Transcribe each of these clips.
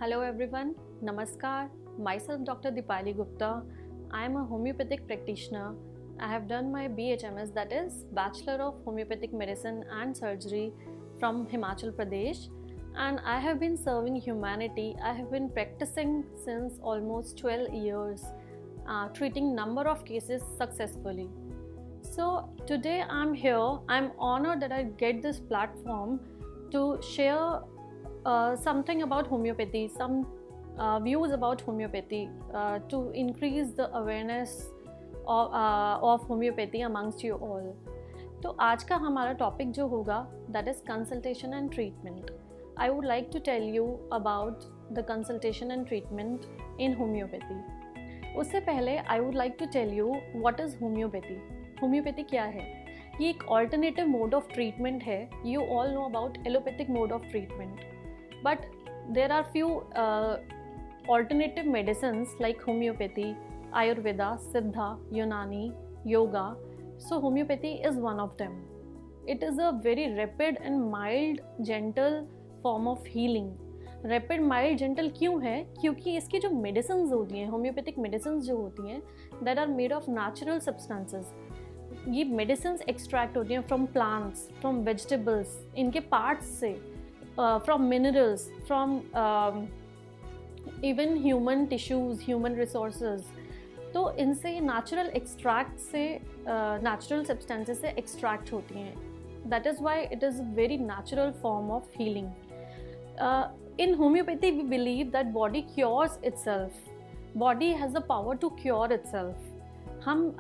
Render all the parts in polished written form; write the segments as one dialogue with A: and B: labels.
A: Hello everyone, Namaskar. Myself Dr. Dipali Gupta. I am a homeopathic practitioner. I have done my BHMS, that is Bachelor of Homeopathic Medicine and Surgery from Himachal Pradesh, and I have been serving humanity. I have been practicing since almost 12 years, treating number of cases successfully. So today I'm here. I'm honored that I get this platform to share something about homeopathy, some views about homeopathy to increase the awareness of homeopathy amongst you all. तो आज का हमारा topic जो होगा that is consultation and treatment. I would like to tell you about the consultation and treatment in homeopathy. उससे पहले I would like to tell you what is homeopathy. Homeopathy क्या है? ये एक ऑल्टरनेटिव मोड ऑफ ट्रीटमेंट है. You all know about allopathic mode of treatment, but there are few alternative medicines like homeopathy, Ayurveda, Siddha, Unani, yoga. So homeopathy is one of them. It is a very rapid and mild gentle form of healing. Rapid mild gentle क्यों है? क्योंकि इसकी जो medicines होती हैं, homeopathic medicines जो होती हैं, that are made of natural substances. ये मेडिसिन्स एक्सट्रैक्ट होती हैं फ्रॉम प्लांट्स, फ्रॉम वेजिटेबल्स, इनके पार्ट्स से, from minerals, from even human tissues, human resources. तो इनसे नेचुरल एक्सट्रैक्ट से, नेचुरल सब्सटेंसेस से एक्सट्रैक्ट होती हैं. That is why it is a very natural form of healing. In homeopathy, we believe that body cures itself. Body has the power to cure itself. हम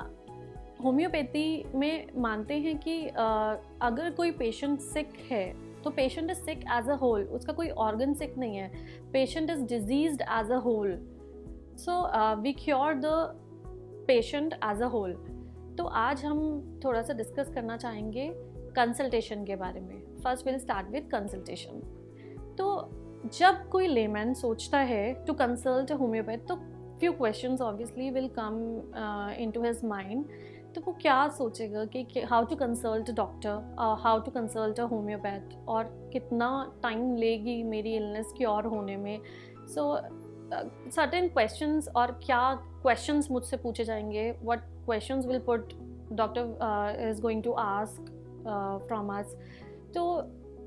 A: homeopathy में मानते हैं कि अगर कोई पेशेंट सिक है तो patient is sick as a whole. उसका कोई ऑर्गन सिक नहीं है. Patient is diseased as a whole. So we cure the patient as a whole. तो आज हम थोड़ा सा डिस्कस करना चाहेंगे कंसल्टेशन के बारे में. First will start with consultation. तो जब कोई लेमैन सोचता है टू कंसल्ट अ होम्योपैथ, तो few questions obviously will come into his mind. तो वो क्या सोचेगा कि how to consult a doctor, how to consult a homeopath, और कितना टाइम लेगी मेरी इलनेस क्योर होने में. सो सर्टेन क्वेश्चंस, और क्या क्वेश्चंस मुझसे पूछे जाएंगे, what questions will put doctor is going to ask from us. तो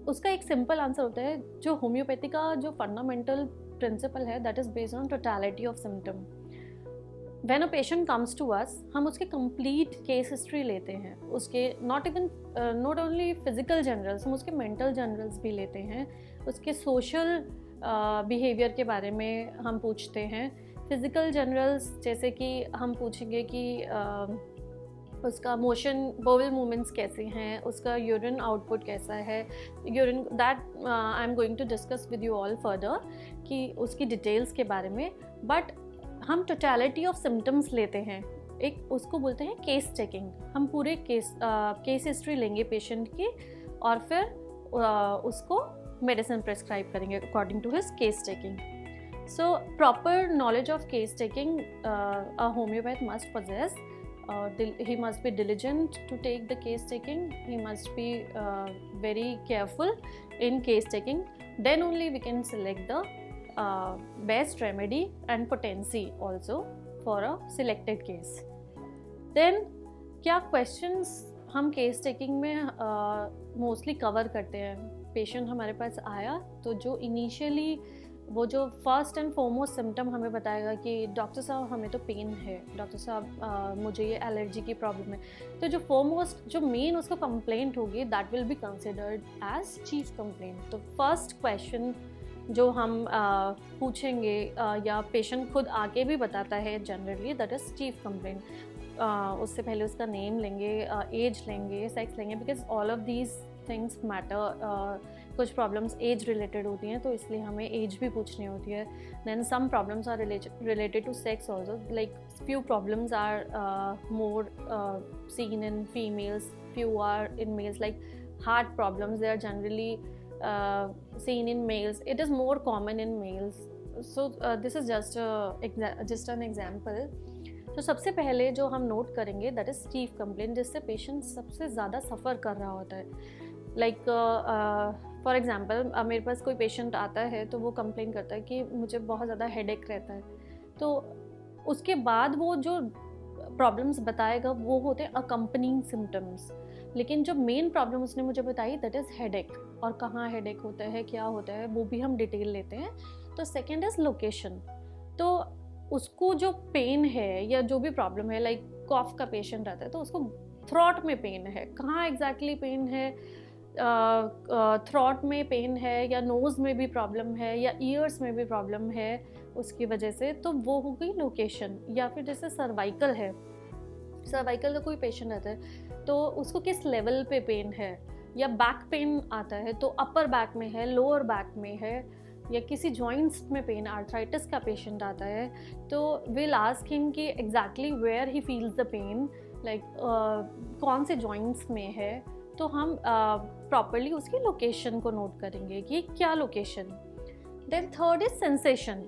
A: उसका एक सिंपल आंसर होता है. जो होम्योपैथी का जो फंडामेंटल प्रिंसिपल है, that is based on totality of symptom. When a patient comes to us, हम उसके कंप्लीट केस हिस्ट्री लेते हैं. उसके नॉट ओनली फिजिकल जनरल्स, हम उसके मेंटल जनरल्स भी लेते हैं. उसके सोशल बिहेवियर के बारे में हम पूछते हैं. फिजिकल जनरल्स जैसे कि हम पूछेंगे कि उसका मोशन, बोवल मूवमेंट्स कैसे हैं, उसका यूरिन आउटपुट कैसा है. Urine that I am going to discuss with you all further कि उसकी डिटेल्स के बारे में. बट हम टोटलिटी ऑफ सिम्टम्स लेते हैं. एक उसको बोलते हैं केस टेकिंग. हम पूरे केस हिस्ट्री लेंगे पेशेंट की, और फिर उसको मेडिसिन प्रेस्क्राइब करेंगे according to his case taking. So proper knowledge of case taking a homeopath must possess. He must be diligent to take the case taking. He must be very careful in case taking. Then only we can select the best remedy and potency also for a selected case. Then क्या questions हम case taking में mostly cover करते हैं. Patient हमारे पास आया तो जो initially वो जो फर्स्ट एंड फॉरमोस्ट सिम्टम हमें बताएगा कि डॉक्टर साहब हमें तो पेन है, डॉक्टर साहब मुझे ये एलर्जी की प्रॉब्लम है. तो जो फॉरमोस्ट, जो मेन उसको कंप्लेंट होगी, that will be considered as chief complaint. तो फर्स्ट क्वेश्चन जो हम पूछेंगे, या पेशेंट खुद आके भी बताता है generally, that is chief complaint. उससे पहले उसका नेम लेंगे, एज लेंगे, सेक्स लेंगे, because all of these things matter. कुछ प्रॉब्लम्स एज रिलेटेड होती हैं तो इसलिए हमें एज भी पूछनी होती है. Then some problems are related to sex also, like few problems are more seen in females, few are in males. Like heart problems, they are generally seen in males. It is more common in males. So this is just an example. तो सबसे पहले जो हम note करेंगे that is chief complaint, जिससे patient सबसे ज़्यादा सफ़र कर रहा होता है. लाइक फॉर एग्जांपल मेरे पास कोई पेशेंट आता है तो वो कंप्लेन करता है कि मुझे बहुत ज़्यादा हेडेक रहता है. तो उसके बाद वो जो प्रॉब्लम्स बताएगा वो होते हैं अकम्पनिंग सिम्टम्स. लेकिन जो मेन प्रॉब्लम उसने मुझे बताई दैट इज़ हेडेक, और कहाँ हेडेक होता है, क्या होता है, वो भी हम डिटेल लेते हैं. तो सेकेंड इज़ लोकेशन. तो उसको जो पेन है या जो भी प्रॉब्लम है, लाइक कॉफ का पेशेंट रहता है तो उसको थ्रॉट में पेन है, कहाँ एग्जैक्टली पेन है, थ्रॉट में पेन है या नोज़ में भी प्रॉब्लम है या ईयर्स में भी प्रॉब्लम है उसकी वजह से, तो वो हो गई लोकेशन. या फिर जैसे सर्वाइकल है, सर्वाइकल का कोई पेशेंट रहता है तो उसको किस लेवल पे पेन है, या बैक पेन आता है तो अपर बैक में है, लोअर बैक में है, या किसी जॉइंट्स में पेन, आर्थराइटिस का पेशेंट आता है तो विल आस्क हिम कि exactly where he feels the pain, like कौन से जॉइंट्स में है. तो हम प्रॉपरली उसकी लोकेशन को नोट करेंगे कि क्या location. Then third is sensation.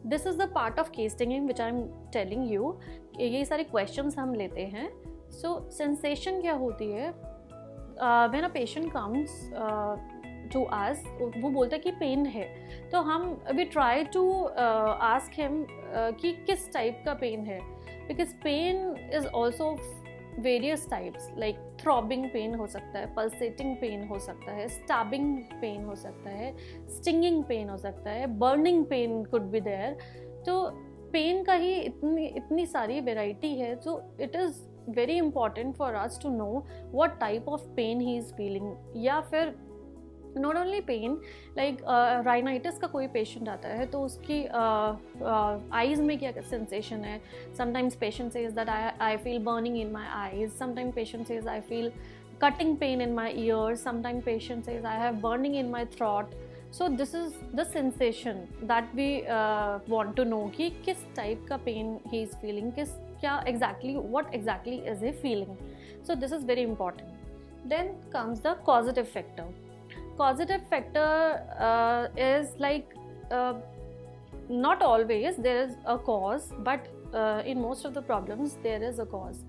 A: This is the part of case taking which I am telling you. ये सारे क्वेश्चंस हम लेते हैं. सो सेंसेशन क्या होती है, when a patient comes to us, वो बोलता है कि पेन है, तो हम we try to ask him कि किस टाइप का पेन है, because pain is also various types. Like throbbing pain हो सकता है, पल्सेटिंग पेन हो सकता है, स्टैबिंग पेन हो सकता है, स्टिंगिंग पेन हो सकता है, burning pain could be there. तो पेन का ही इतनी सारी वेराइटी है. So it is very important for us to know what type of pain he is feeling. या फिर not only pain, like rhinitis का कोई पेशेंट आता है तो उसकी आईज़ में क्या सेंसेशन है. Sometimes patient says that I feel burning in my eyes, sometime patient says I feel cutting pain in my ears, sometimes patient says I have burning in my throat. So this is the sensation that we want to know कि किस type का pain he is feeling, क्या exactly, what exactly is he feeling. So this is very important. Then comes the causative factor. Causative factor is like not always there is a cause, but in most of the problems there is a cause.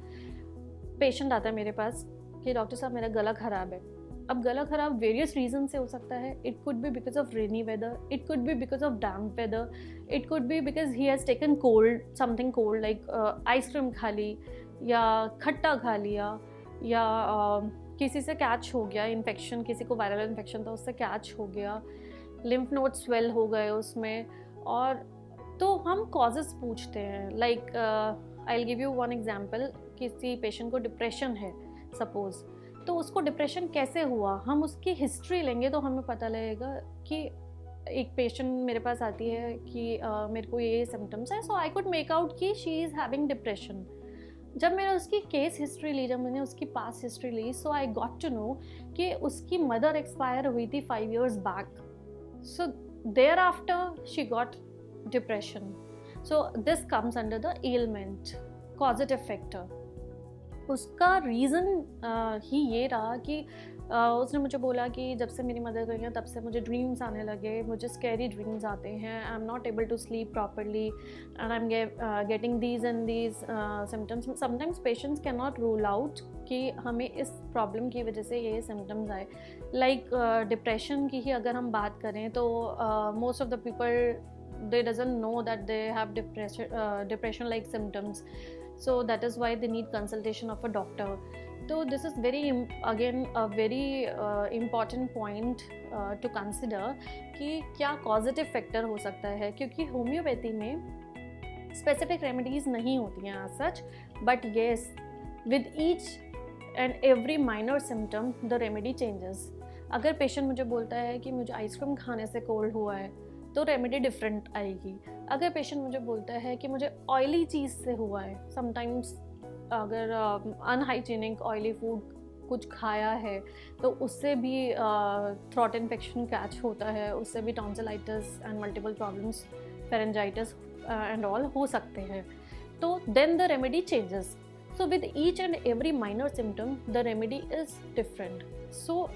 A: Patient आता है मेरे पास कि doctor साहब मेरा गला ख़राब है. अब गला ख़राब वेरियस रीज़न से हो सकता है. It could be because of rainy weather, it could be because of damp weather, it could be because he has taken cold, something cold like ice cream खा ली या खट्टा खा लिया, या किसी से कैच हो गया इन्फेक्शन, किसी को वायरल इन्फेक्शन था उससे कैच हो गया, लिम्फ नोड स्वेल हो गए उसमें. और तो हम कॉजेज़ पूछते हैं. Like I will give you one example. किसी पेशेंट को डिप्रेशन है सपोज़, तो उसको डिप्रेशन कैसे हुआ, हम उसकी हिस्ट्री लेंगे तो हमें पता लगेगा कि एक पेशेंट मेरे पास आती है कि मेरे को ये सिम्टम्स है, so I could make out कि शी इज़ हैविंग डिप्रेशन. जब मैंने उसकी केस हिस्ट्री ली, जब मैंने उसकी पास हिस्ट्री ली, so I got to know कि उसकी मदर एक्सपायर हुई थी 5 years back. So thereafter she got depression. So this comes under the element causative factor. उसका रीज़न ही ये रहा कि उसने मुझे बोला कि जब से मेरी मदर गई हैं तब से मुझे ड्रीम्स आने लगे, मुझे स्कैरी ड्रीम्स आते हैं, I am not able to sleep properly and I am getting these and these symptoms. Sometimes patients can not rule out कि हमें इस प्रॉब्लम की वजह से ये सिम्टम्स आए. लाइक डिप्रेशन की ही अगर हम बात करें तो most of the people they doesn't know that they have depression like symptoms. So that is why they need consultation of a doctor. So this is very again a very important point to consider कि क्या causative factor हो सकता है, क्योंकि homeopathy में specific remedies नहीं होती हैं as such, but yes, with each and every minor symptom the remedy changes. अगर पेशेंट मुझे बोलता है कि मुझे आइसक्रीम खाने से कोल्ड हुआ है तो रेमेडी डिफरेंट आएगी. अगर पेशेंट मुझे बोलता है कि मुझे ऑयली चीज़ से हुआ है, समटाइम्स अगर अनहाइजीनिक ऑयली फूड कुछ खाया है तो उससे भी थ्रोट इन्फेक्शन कैच होता है, उससे भी tonsillitis and multiple problems, pharyngitis and all हो सकते हैं. तो then the remedy changes. So with each and every minor symptom the remedy is different. So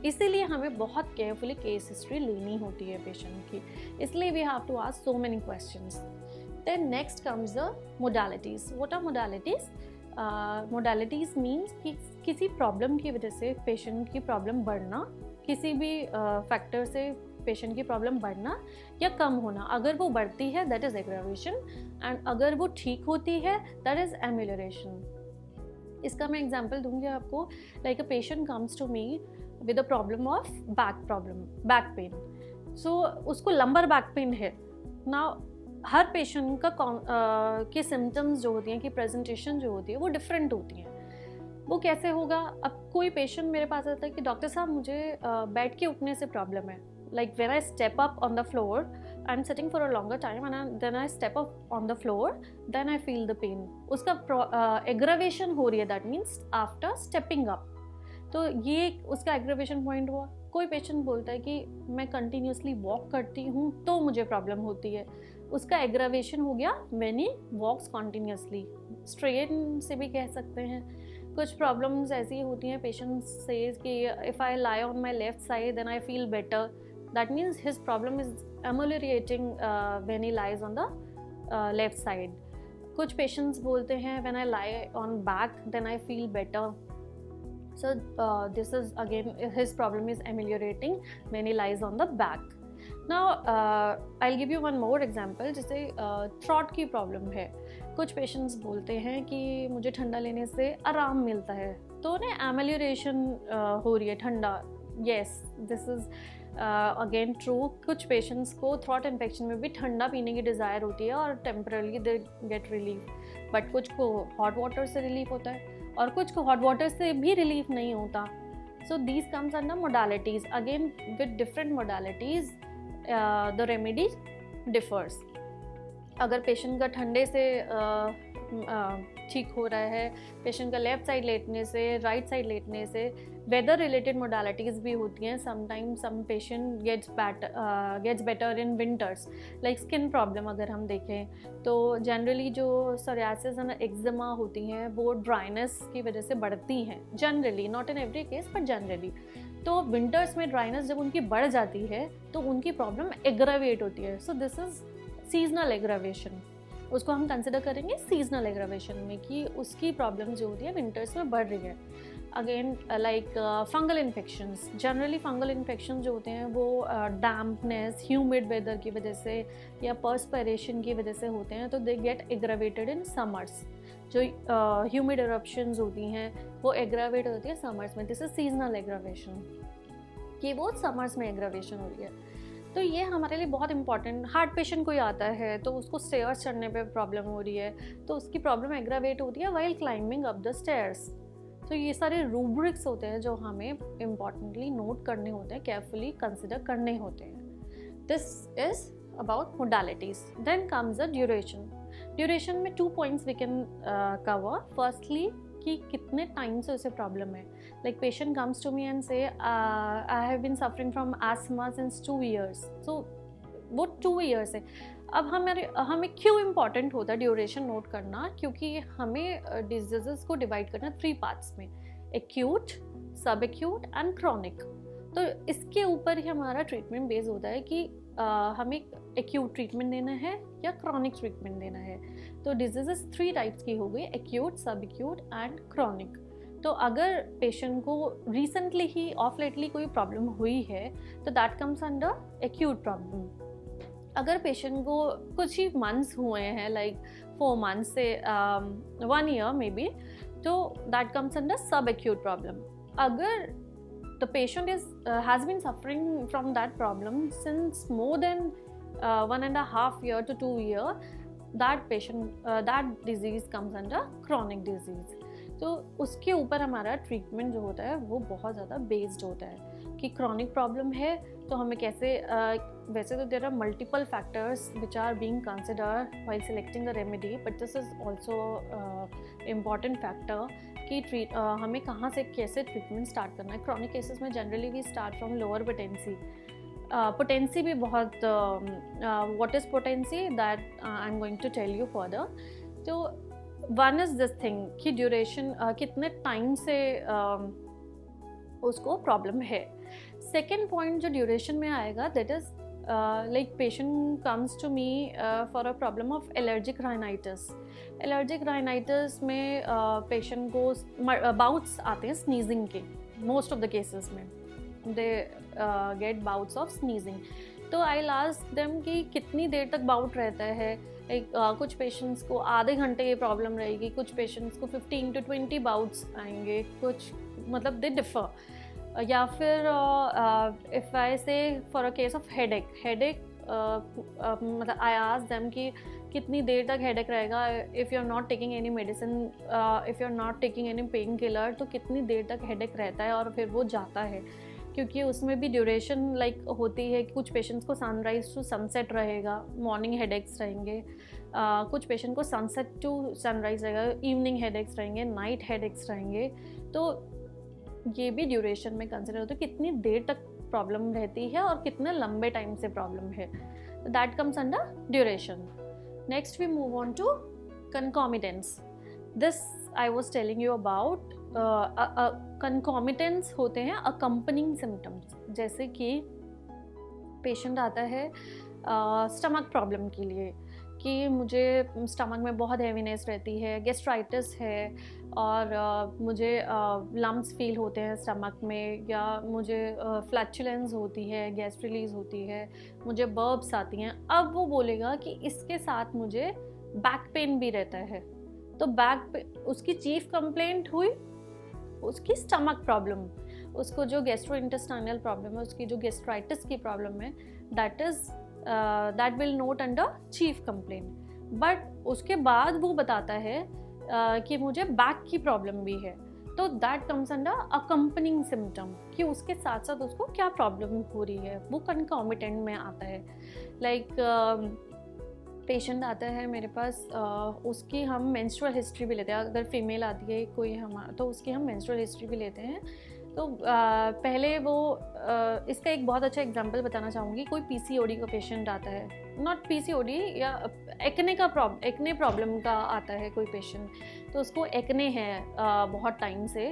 A: इसीलिए हमें बहुत केयरफुली केस हिस्ट्री लेनी होती है पेशेंट की. इसलिए we have to ask so many questions. Then next comes the modalities. What are modalities? Modalities means कि किसी प्रॉब्लम की वजह से पेशेंट की प्रॉब्लम बढ़ना, किसी भी फैक्टर से पेशेंट की प्रॉब्लम बढ़ना या कम होना. अगर वो बढ़ती है दैट इज़ एग्रावेशन, एंड अगर वो ठीक होती है दैट इज़ एम्यूलरेशन. इसका मैं एग्जांपल दूंगी आपको. Like a patient comes to me with a problem of back pain. So उसको लंबर बैक पेन है. नाउ हर पेशेंट का के सिम्टम्स जो होती हैं, कि प्रेजेंटेशन जो होती है वो डिफरेंट होती हैं. वो कैसे होगा? अब कोई पेशेंट मेरे पास आता है कि डॉक्टर साहब मुझे बैठ के उठने से प्रॉब्लम है. Like when I step up on the floor, I'm sitting for a longer time and then I step up on the floor, then I feel the pain. उसका aggravation हो रही है, that means after stepping up. तो ये उसका aggravation point हुआ. कोई patient बोलता है कि मैं कंटिन्यूसली वॉक करती हूँ तो मुझे प्रॉब्लम होती है. उसका एग्रावेशन हो गया when he walks continuously. Strain से भी कह सकते हैं. कुछ प्रॉब्लम्स ऐसी होती हैं पेशेंट से कि if I lie on my left side then I feel better. That means his problem is ameliorating when he lies on the left side. कुछ patients बोलते हैं when I lie on back then I feel better. So this is again his problem is ameliorating when he lies on the back. Now I'll give you one more example. जैसे throat की problem है. कुछ patients बोलते हैं कि मुझे ठंडा लेने से आराम मिलता है, तो उन्हें amelioration हो रही है ठंडा. Yes, this is again true. कुछ पेशेंट्स को थ्रोट इन्फेक्शन में भी ठंडा पीने की डिज़ायर होती है और temporarily they get relief. But कुछ को हॉट वाटर से रिलीफ होता है और कुछ को हॉट वाटर से भी रिलीफ नहीं होता. So these comes under modalities. Again with different modalities the remedy differs. अगर पेशेंट का ठंडे से ठीक हो रहा है, पेशेंट का लेफ्ट साइड लेटने से, राइट साइड लेटने से, वेदर रिलेटेड मोडालिटीज़ भी होती हैं. Sometimes some patient gets better in winters. Like skin problem अगर हम देखें तो जनरली जो सोरियासिस एंड एक्जिमा होती हैं वो ड्राइनेस की वजह से बढ़ती हैं. Generally, not in every case but generally. तो विंटर्स में ड्राइनेस जब उनकी बढ़ जाती है तो उनकी प्रॉब्लम एग्रावेट होती है. सो दिस इज़ सीजनल एग्रावेशन. उसको हम कंसिडर करेंगे सीजनल एग्रावेशन में कि उसकी प्रॉब्लम जो होती है विंटर्स में बढ़ रही है. Again like fungal infections. Generally fungal infection जो होते हैं वो डैम्पनेस, ह्यूमिड वेदर की वजह से या पर्सपिरेशन की वजह से होते हैं. तो they get aggravated in summers. जो ह्यूमिड इरप्शंस होती हैं वो एग्रावेट होती है समर्स में. दिस इज सीजनल एग्रावेशन, कि वो समर्स में एग्रावेशन हो रही है. तो ये हमारे लिए बहुत इंपॉर्टेंट. हार्ट पेशेंट कोई आता है तो उसको स्टेयर्स चढ़ने पे प्रॉब्लम हो रही है तो उसकी प्रॉब्लम एग्रावेट होती है while climbing up the stairs. तो ये सारे रूब्रिक्स होते हैं जो हमें इम्पॉर्टेंटली नोट करने होते हैं, केयरफुली कंसिडर करने होते हैं. This is about modalities. Then comes the duration. Duration में 2 points we can cover. Firstly कि कितने टाइम से उसे प्रॉब्लम है. Like patient comes to me and say I have been suffering from asthma since 2 years. So वो 2 years है. अब हमें क्यों इम्पॉर्टेंट होता है ड्यूरेशन नोट करना? क्योंकि हमें डिजीज़ को डिवाइड करना 3 पार्ट्स में, एक्यूट, सब एक्यूट एंड क्रॉनिक. तो इसके ऊपर ही हमारा ट्रीटमेंट बेस होता है कि हमें एक्यूट ट्रीटमेंट देना है या क्रॉनिक ट्रीटमेंट देना है. तो डिजीज़ 3 टाइप्स की हो गई, एक्यूट, सब एक्यूट एंड क्रॉनिक. तो अगर पेशेंट को रिसेंटली ही ऑफ लेटली कोई प्रॉब्लम हुई है तो that comes under acute problem. अगर पेशेंट को कुछ ही मंथ्स हुए हैं, लाइक 4 months से 1 year मे बी, तो that comes under sub acute problem. अगर the patient has been suffering from that problem since more than 1.5 year to 2 year, that disease comes under chronic disease. तो उसके ऊपर हमारा treatment जो होता है वो बहुत ज़्यादा बेस्ड होता है कि क्रॉनिक प्रॉब्लम है तो हमें कैसे. वैसे तो there are multiple factors which are being considered while selecting the remedy, but this is also important factor कि कि हमें कहाँ से कैसे ट्रीटमेंट स्टार्ट करना है। क्रॉनिक केसेस में generally we start from lower potency. Potency भी बहुत what is potency that I am going to tell you further. तो वन इज़ दिस थिंग कि ड्यूरेशन कितने टाइम से उसको प्रॉब्लम है। सेकेंड पॉइंट जो ड्यूरेशन में आएगा that is like patient comes to me for a problem of allergic rhinitis. Allergic rhinitis में patient को bouts आते हैं sneezing के, most of the cases में they get bouts of sneezing. तो I'll ask them कि कितनी देर तक बाउट रहता है। कुछ पेशेंट्स को आधे घंटे ये प्रॉब्लम रहेगी, कुछ पेशेंट्स को 15 to 20 बाउट्स आएंगे, कुछ मतलब दे डिफर। या फिर इफ़ आई से for a case of headache मतलब आई आस्क देम कि कितनी देर तक हेडेक रहेगा। If you are not taking any medicine, if you are not taking any pain killer, तो कितनी देर तक हेडेक रहता है और फिर वो जाता है। क्योंकि उसमें भी ड्यूरेशन लाइक होती है। कुछ पेशेंट्स को सनराइज टू सनसेट रहेगा, मॉर्निंग हेडेक्स रहेंगे। कुछ पेशेंट को सनसेट टू सनराइज रहेगा, इवनिंग हेडेक्स रहेंगे, नाइट हेडेक्स रहेंगे। तो ये भी ड्यूरेशन में कंसिडर होता है, कितनी देर तक प्रॉब्लम रहती है और कितने लंबे टाइम से प्रॉब्लम है। That comes under duration. Next we move on to concomitance. This I was telling you about. Concomitance होते हैं अकम्पनिंग सिम्टम्स। जैसे कि पेशेंट आता है स्टमक प्रॉब्लम के लिए कि मुझे स्टमक में बहुत हैवीनेस रहती है, गेस्ट्राइटिस है और मुझे लम्प्स फील होते हैं स्टमक में, या मुझे फ्लैचुलेंस होती है, गैस रिलीज होती है, मुझे बर्ब्स आती हैं। अब वो बोलेगा कि इसके साथ मुझे बैक पेन भी रहता है। तो उसकी चीफ कंप्लेंट हुई उसकी स्टमक प्रॉब्लम। उसको जो गैस्ट्रोइंटेस्टाइनल प्रॉब्लम है, उसकी जो गैस्ट्राइटिस की प्रॉब्लम है, that will note under chief complaint. But उसके बाद वो बताता है कि मुझे बैक की प्रॉब्लम भी है। तो that comes under accompanying symptom कि उसके साथ साथ उसको क्या प्रॉब्लम हो रही है, वो कंकॉमिटेंट में आता है। लाइक पेशेंट आता है मेरे पास, उसकी हम मेंस्ट्रुअल हिस्ट्री भी लेते हैं। अगर फीमेल आती है कोई तो उसकी हम मेंस्ट्रुअल हिस्ट्री भी लेते हैं। तो पहले वो इसका एक बहुत अच्छा एग्जांपल बताना चाहूँगी। कोई पीसीओडी का पेशेंट आता है, नॉट पीसीओडी या एक्ने प्रॉब्लम का आता है कोई पेशेंट, तो उसको एक्ने है बहुत टाइम से।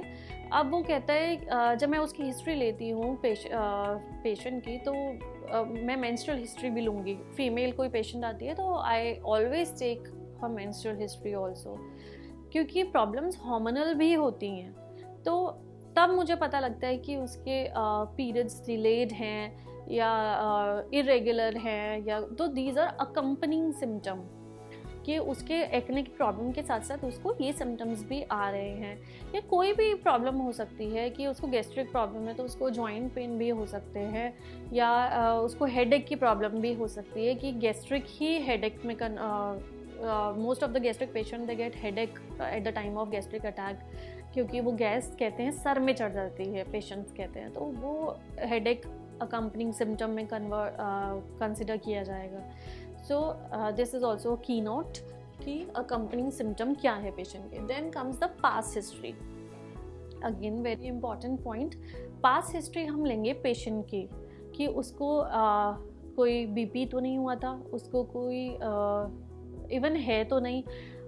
A: अब वो कहता है, जब मैं उसकी हिस्ट्री लेती हूँ पेशेंट की, तो मैं मेंस्ट्रुअल हिस्ट्री भी लूँगी। फीमेल कोई पेशेंट आती है तो I always take her menstrual history also, क्योंकि प्रॉब्लम्स हार्मोनल भी होती हैं। तो तब मुझे पता लगता है कि उसके पीरियड्स डिलेड हैं या इरेगुलर हैं, या तो दीज आर अकम्पनिंग सिम्टम कि उसके एक्ने की प्रॉब्लम के साथ साथ उसको ये सिम्टम्स भी आ रहे हैं। या कोई भी प्रॉब्लम हो सकती है कि उसको गैस्ट्रिक प्रॉब्लम है तो उसको जॉइंट पेन भी हो सकते हैं, या उसको हेडेक की प्रॉब्लम भी हो सकती है कि गैस्ट्रिक ही हेडेक में most of the gastric patient they get headache at the time of gastric attack, क्योंकि वो गैस कहते हैं सर में चढ़ जाती है, पेशेंट्स कहते हैं। तो वो हेडेक अकम्पनिंग सिम्टम में कंसिडर किया जाएगा। So this is also key note कि अकम्पनिंग सिम्टम क्या है पेशेंट के। Then comes the past history. Again very important point. Past history हम लेंगे पेशेंट की कि उसको कोई बीपी तो नहीं हुआ था, उसको कोई इवन है तो नहीं,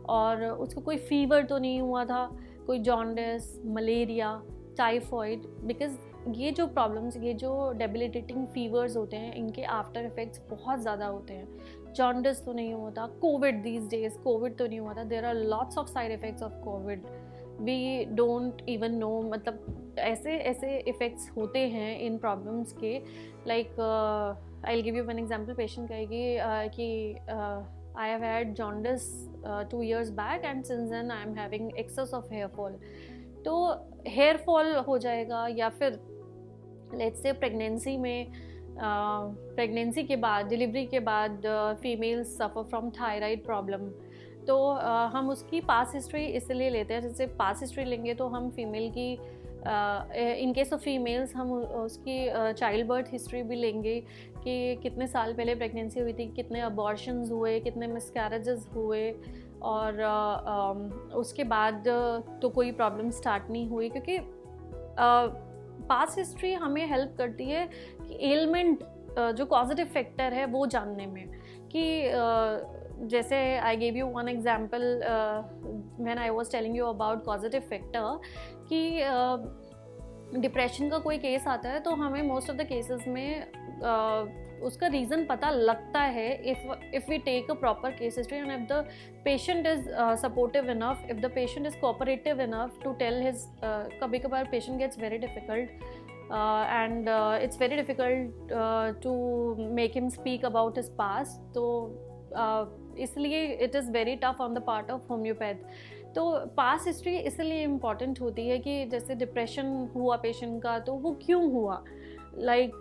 A: और उसको कोई फीवर तो नहीं हुआ था, कोई जॉन्डिस, मलेरिया, टाइफॉइड। बिकॉज ये जो प्रॉब्लम्स, ये जो डेबिलिटेटिंग फीवर्स होते हैं, इनके आफ्टर इफेक्ट्स बहुत ज़्यादा होते हैं। जॉन्डिस तो नहीं हुआ था, कोविड दीज डेज कोविड तो नहीं हुआ था, there are lots of side effects of COVID, we don't even know. मतलब ऐसे ऐसे इफ़ेक्ट्स होते हैं इन प्रॉब्लम्स के। Like I will give you one example. Patient कहेगी कि I have had jaundice 2 years back and since then I am having excess of hair fall. तो हेयर फॉल हो जाएगा, या फिर लेट्स से प्रेगनेंसी में प्रेगनेंसी के बाद, डिलीवरी के बाद females suffer from thyroid problem. तो हम उसकी पास हिस्ट्री इसलिए लेते हैं, जैसे पास हिस्ट्री लेंगे तो हम फीमेल की इन केस ऑफ फीमेल्स हम उसकी चाइल्ड बर्थ हिस्ट्री भी लेंगे कि कितने साल पहले प्रेगनेंसी हुई थी, कितने अबॉर्शंस हुए, कितने मिसकैरेजेस हुए, और उसके बाद तो कोई प्रॉब्लम स्टार्ट नहीं हुई, क्योंकि पास्ट हिस्ट्री हमें हेल्प करती है कि एलिमेंट जो कॉजेटिव फैक्टर है वो जानने में, कि जैसे I gave you one example when I was telling you about causative factor, कि डिप्रेशन का कोई केस आता है तो हमें मोस्ट ऑफ द केसेस में उसका रीज़न पता लगता है if we take a proper case history, and if the patient is supportive enough, if the patient is cooperative enough to tell his कभी कभार patient gets very difficult and it's very difficult to make him speak about his past, तो इसलिए it is very tough on the part of homeopath. तो past history इसलिए important होती है कि जैसे डिप्रेशन हुआ पेशेंट का तो वो क्यों हुआ, लाइक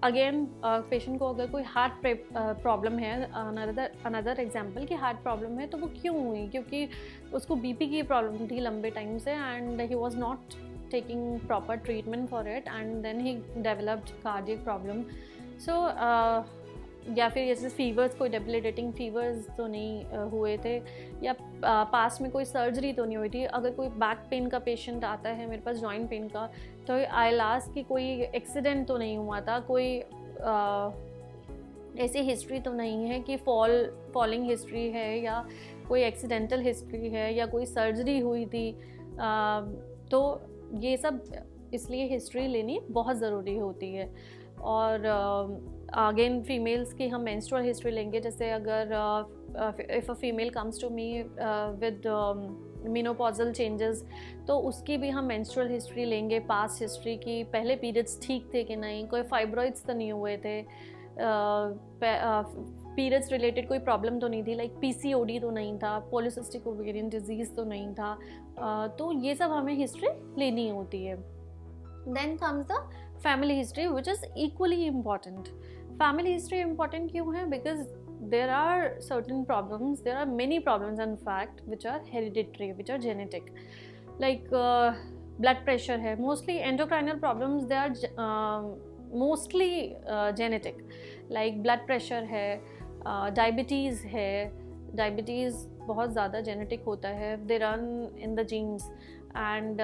A: अगेन पेशेंट को अगर कोई हार्ट प्रॉब्लम है, अनदर एग्जांपल कि हार्ट प्रॉब्लम है तो वो क्यों हुई, क्योंकि उसको बीपी की प्रॉब्लम थी लंबे टाइम से and he was not taking proper treatment for it and then he developed cardiac problem. So या फिर जैसे फीवर्स, कोई डेबिलिटेटिंग फीवर्स तो नहीं हुए थे, या पास्ट में कोई सर्जरी तो नहीं हुई थी. अगर कोई बैक पेन का पेशेंट आता है मेरे पास, जॉइंट पेन का, तो आई लास्ट कि कोई एक्सीडेंट तो नहीं हुआ था, कोई ऐसी हिस्ट्री तो नहीं है कि फॉलिंग हिस्ट्री है या कोई एक्सीडेंटल हिस्ट्री है या कोई सर्जरी हुई थी. तो ये सब इसलिए हिस्ट्री लेनी बहुत ज़रूरी होती है. और अगेन फीमेल्स की हम मेंस्ट्रुअल हिस्ट्री लेंगे, जैसे अगर if a female comes to me with menopausal changes, तो उसकी भी हम मेंस्ट्रुअल हिस्ट्री लेंगे, पास्ट हिस्ट्री की, पहले पीरियड्स ठीक थे कि नहीं, कोई फाइब्रॉइड्स तो नहीं हुए थे, पीरियड्स रिलेटेड कोई प्रॉब्लम तो नहीं थी, लाइक पीसीओडी तो नहीं था, पॉलीसिस्टिक ओवेरियन डिजीज़ तो नहीं था. तो ये सब हमें हिस्ट्री लेनी होती है. Then comes the family history which is equally important. Family history important क्यों है? Because there are certain problems, there are many problems in fact which are hereditary, which are genetic, like blood pressure है, mostly endocrinal problems, they are mostly genetic, like blood pressure है, diabetes है, diabetes बहुत ज़्यादा genetic होता है, they run in the genes, and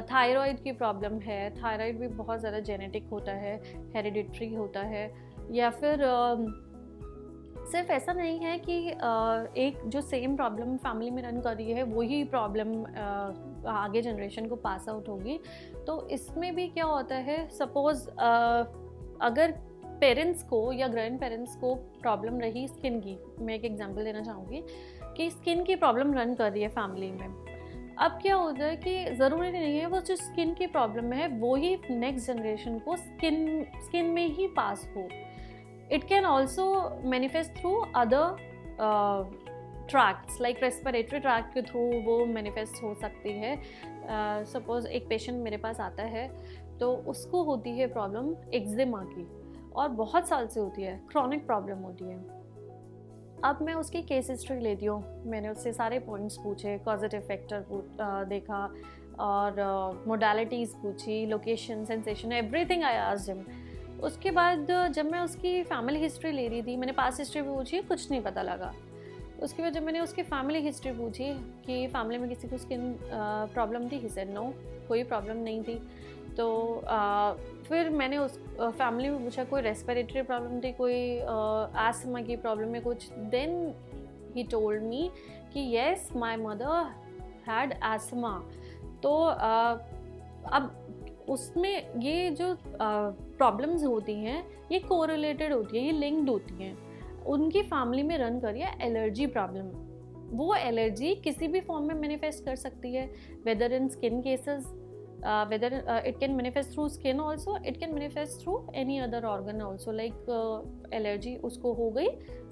A: thyroid की problem है, thyroid भी बहुत ज़्यादा genetic होता है, hereditary होता है. या फिर सिर्फ ऐसा नहीं है कि एक जो सेम प्रॉब्लम फैमिली में रन कर रही है वही प्रॉब्लम आगे जनरेशन को पास आउट होगी. तो इसमें भी क्या होता है, सपोज़ अगर पेरेंट्स को या ग्रैंड पेरेंट्स को प्रॉब्लम रही स्किन की, मैं एक एग्जांपल देना चाहूँगी कि स्किन की प्रॉब्लम रन कर रही है फैमिली में. अब क्या होता है कि ज़रूरी नहीं है वो जो स्किन की प्रॉब्लम है वो ही नेक्स्ट जनरेशन को स्किन में ही पास हो. It can also manifest through other tracts, like respiratory tract के थ्रू वो manifest हो सकती है. Suppose एक पेशेंट मेरे पास आता है तो उसको होती है प्रॉब्लम एक्जिमा की और बहुत साल से होती है, क्रॉनिक प्रॉब्लम होती है. अब मैं उसकी केस हिस्ट्री लेती हूँ, मैंने उससे सारे पॉइंट्स पूछे, कॉजेटिव फैक्टर देखा और मोडालिटीज़ पूछी, location, sensation, everything I asked him. उसके बाद जब मैं उसकी फैमिली हिस्ट्री ले रही थी, मैंने पास्ट हिस्ट्री पूछी, कुछ नहीं पता लगा. उसके बाद जब मैंने उसकी फैमिली हिस्ट्री पूछी कि फैमिली में किसी को स्किन प्रॉब्लम थी, ही सेड नो, कोई प्रॉब्लम नहीं थी. तो फिर मैंने उस फैमिली में पूछा कोई रेस्पिरेटरी प्रॉब्लम थी, कोई आस्थमा की प्रॉब्लम है कुछ. देन ही टोल्ड मी कि yes my mother had asthma. तो अब उसमें ये जो प्रॉब्लम्स होती हैं ये कोरिलेटेड होती है, ये लिंक्ड होती हैं. उनकी फैमिली में रन करिए एलर्जी प्रॉब्लम, वो एलर्जी किसी भी फॉर्म में मैनिफेस्ट कर सकती है, whether in skin cases, whether it can manifest through skin also, it can manifest through any other organ also. Like allergy उसको हो गई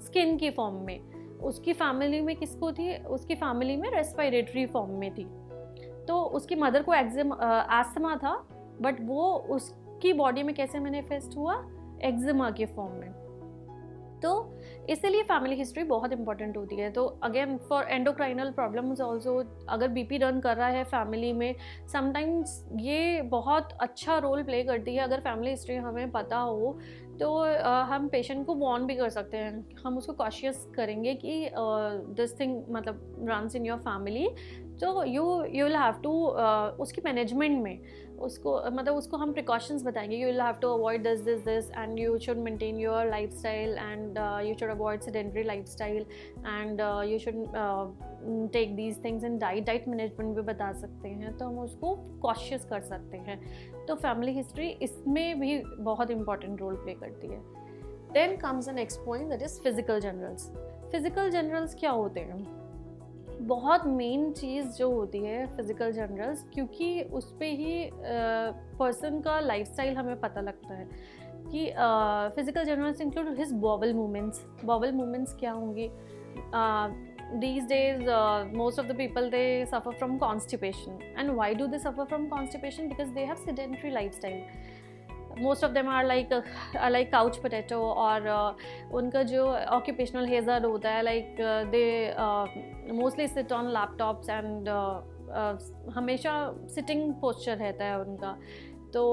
A: स्किन की फॉर्म में, उसकी फैमिली में किसको थी, उसकी फैमिली में रेस्पिरेटरी फॉर्म में थी. तो उसकी मदर को आस्थमा था, बट वो उसकी बॉडी में कैसे मैनिफेस्ट हुआ, एक्जिमा के फॉर्म में. तो इसीलिए फैमिली हिस्ट्री बहुत इंपॉर्टेंट होती है। तो again for endocrinal problems also, अगर बीपी रन कर रहा है फैमिली में, समटाइम्स ये बहुत अच्छा रोल प्ले करती है। अगर फैमिली हिस्ट्री हमें पता हो तो हम पेशेंट को वार्न भी कर सकते हैं, हम उसको कॉशियस करेंगे कि दिस थिंग मतलब रन्स इन योर फैमिली, तो यू विल हैव टू उसकी मैनेजमेंट में उसको मतलब उसको हम प्रिकॉशंस बताएंगे, you will have to avoid this and you should maintain your life style and you should avoid sedentary life style and you should take these things in diet management भी बता सकते हैं। तो हम उसको कॉशियस कर सकते हैं। तो फैमिली हिस्ट्री इसमें भी बहुत इंपॉर्टेंट रोल प्ले करती है। Then comes the next point, that is physical generals. Physical generals क्या होते हैं? बहुत मेन चीज़ जो होती है फिज़िकल जनरल्स, क्योंकि उस पर ही पर्सन का लाइफस्टाइल हमें पता लगता है कि physical generals include his बॉबल movements. बॉबल movements क्या होंगी? These days most of the people they suffer from constipation. And why do they suffer from constipation? Because they have sedentary lifestyle. Most of them are like couch potato, और उनका जो occupational hazard होता है like they mostly sit on laptops and हमेशा sitting posture रहता है उनका, तो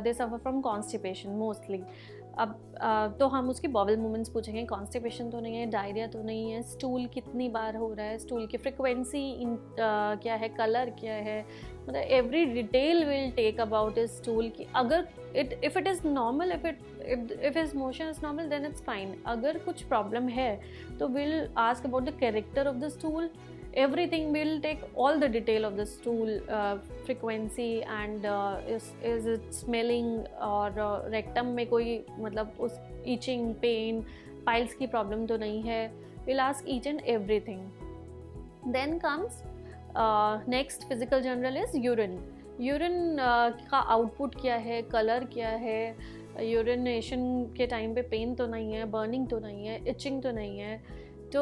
A: they suffer from constipation mostly. अब तो हम उसकी बॉबल मूवमेंट्स पूछेंगे, कॉन्स्टिपेशन तो नहीं है, डायरिया तो नहीं है, स्टूल कितनी बार हो रहा है, स्टूल की फ्रिक्वेंसी क्या है, कलर क्या है, मतलब every detail will take about is stool की। अगर if it is normal, if is motion is normal then it's fine. अगर कुछ प्रॉब्लम है तो will ask about the character of the stool, everything will take all the detail of the stool, frequency and is it smelling, और rectum में कोई मतलब उस itching, pain, piles की problem तो नहीं है, we'll ask each and everything. Then comes next physical general is urine. Urine का आउटपुट क्या है, कलर क्या है, यूरिनेशन के टाइम पे पेन तो नहीं है, बर्निंग तो नहीं है, इचिंग तो नहीं है, तो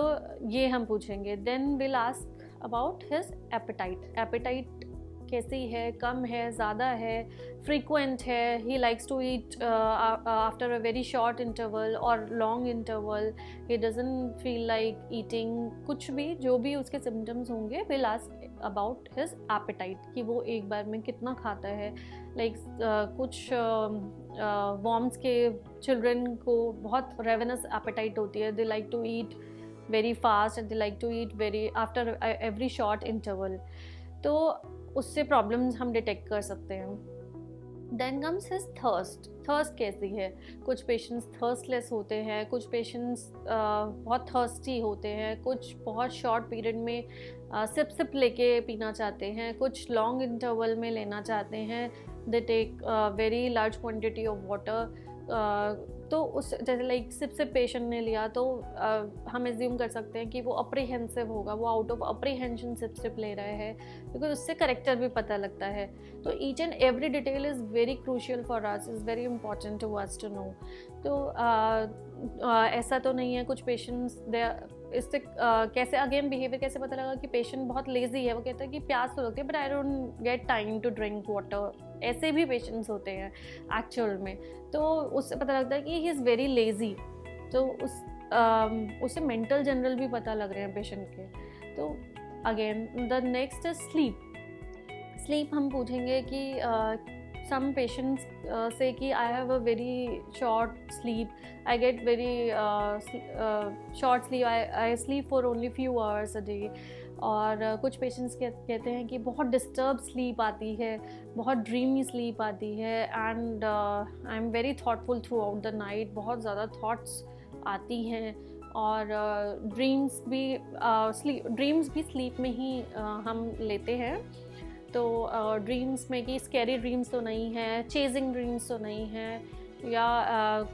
A: ये हम पूछेंगे। Then will ask about his appetite. Appetite कैसी है, कम है, ज़्यादा है, फ्रीक्वेंट है, he likes to eat after a very short interval और long interval, he doesn't feel like eating, कुछ भी जो भी उसके सिम्टम्स होंगे will ask about his appetite, कि वो एक बार में कितना खाता है। लाइक कुछ वॉर्म्स के चिल्ड्रन को बहुत रेवेनस एपेटाइट होती है, they like to eat very fast and they like to eat very after every short interval, तो उससे problems हम detect कर सकते हैं। Then comes his thirst. Thirst कैसी है? कुछ patients thirstless होते हैं, कुछ patients बहुत thirsty होते हैं, कुछ बहुत short period में सिप लेके पीना चाहते हैं, कुछ long interval में लेना चाहते हैं, they take very large quantity of water. तो उस जैसे लाइक सिप पेशेंट ने लिया तो हम एज्यूम कर सकते हैं कि वो अप्रीहेंसिव होगा, वो आउट ऑफ अप्रीहेंशन सिप ले रहा है, बिकॉज उससे करेक्टर भी पता लगता है। तो each and every detail is very crucial for us, is very important to us to know. तो ऐसा तो नहीं है, कुछ पेशेंट्स इससे कैसे अगेन बिहेवियर कैसे पता लगा कि पेशेंट बहुत लेजी है, वो कहता है कि प्यास तो लगती है but I don't get time to drink water, ऐसे भी पेशेंट्स होते हैं एक्चुअल में। तो उससे पता लगता है कि ही इज़ वेरी लेजी, तो उससे मेंटल जनरल भी पता लग रहे हैं पेशेंट के। तो again the next is sleep. Sleep हम पूछेंगे कि some patients say कि I have a very short sleep, I get very short sleep, I sleep for only few hours a day। और कुछ पेशेंट्स कहते हैं कि बहुत डिस्टर्ब स्लीप आती है, बहुत ड्रीमी स्लीप आती है, and I am very thoughtful through out the night, बहुत ज़्यादा थाट्स आती हैं, और ड्रीम्स भी स्लीप में ही हम लेते हैं। तो ड्रीम्स में कि स्कैरी ड्रीम्स तो नहीं है, चेजिंग ड्रीम्स तो नहीं है, या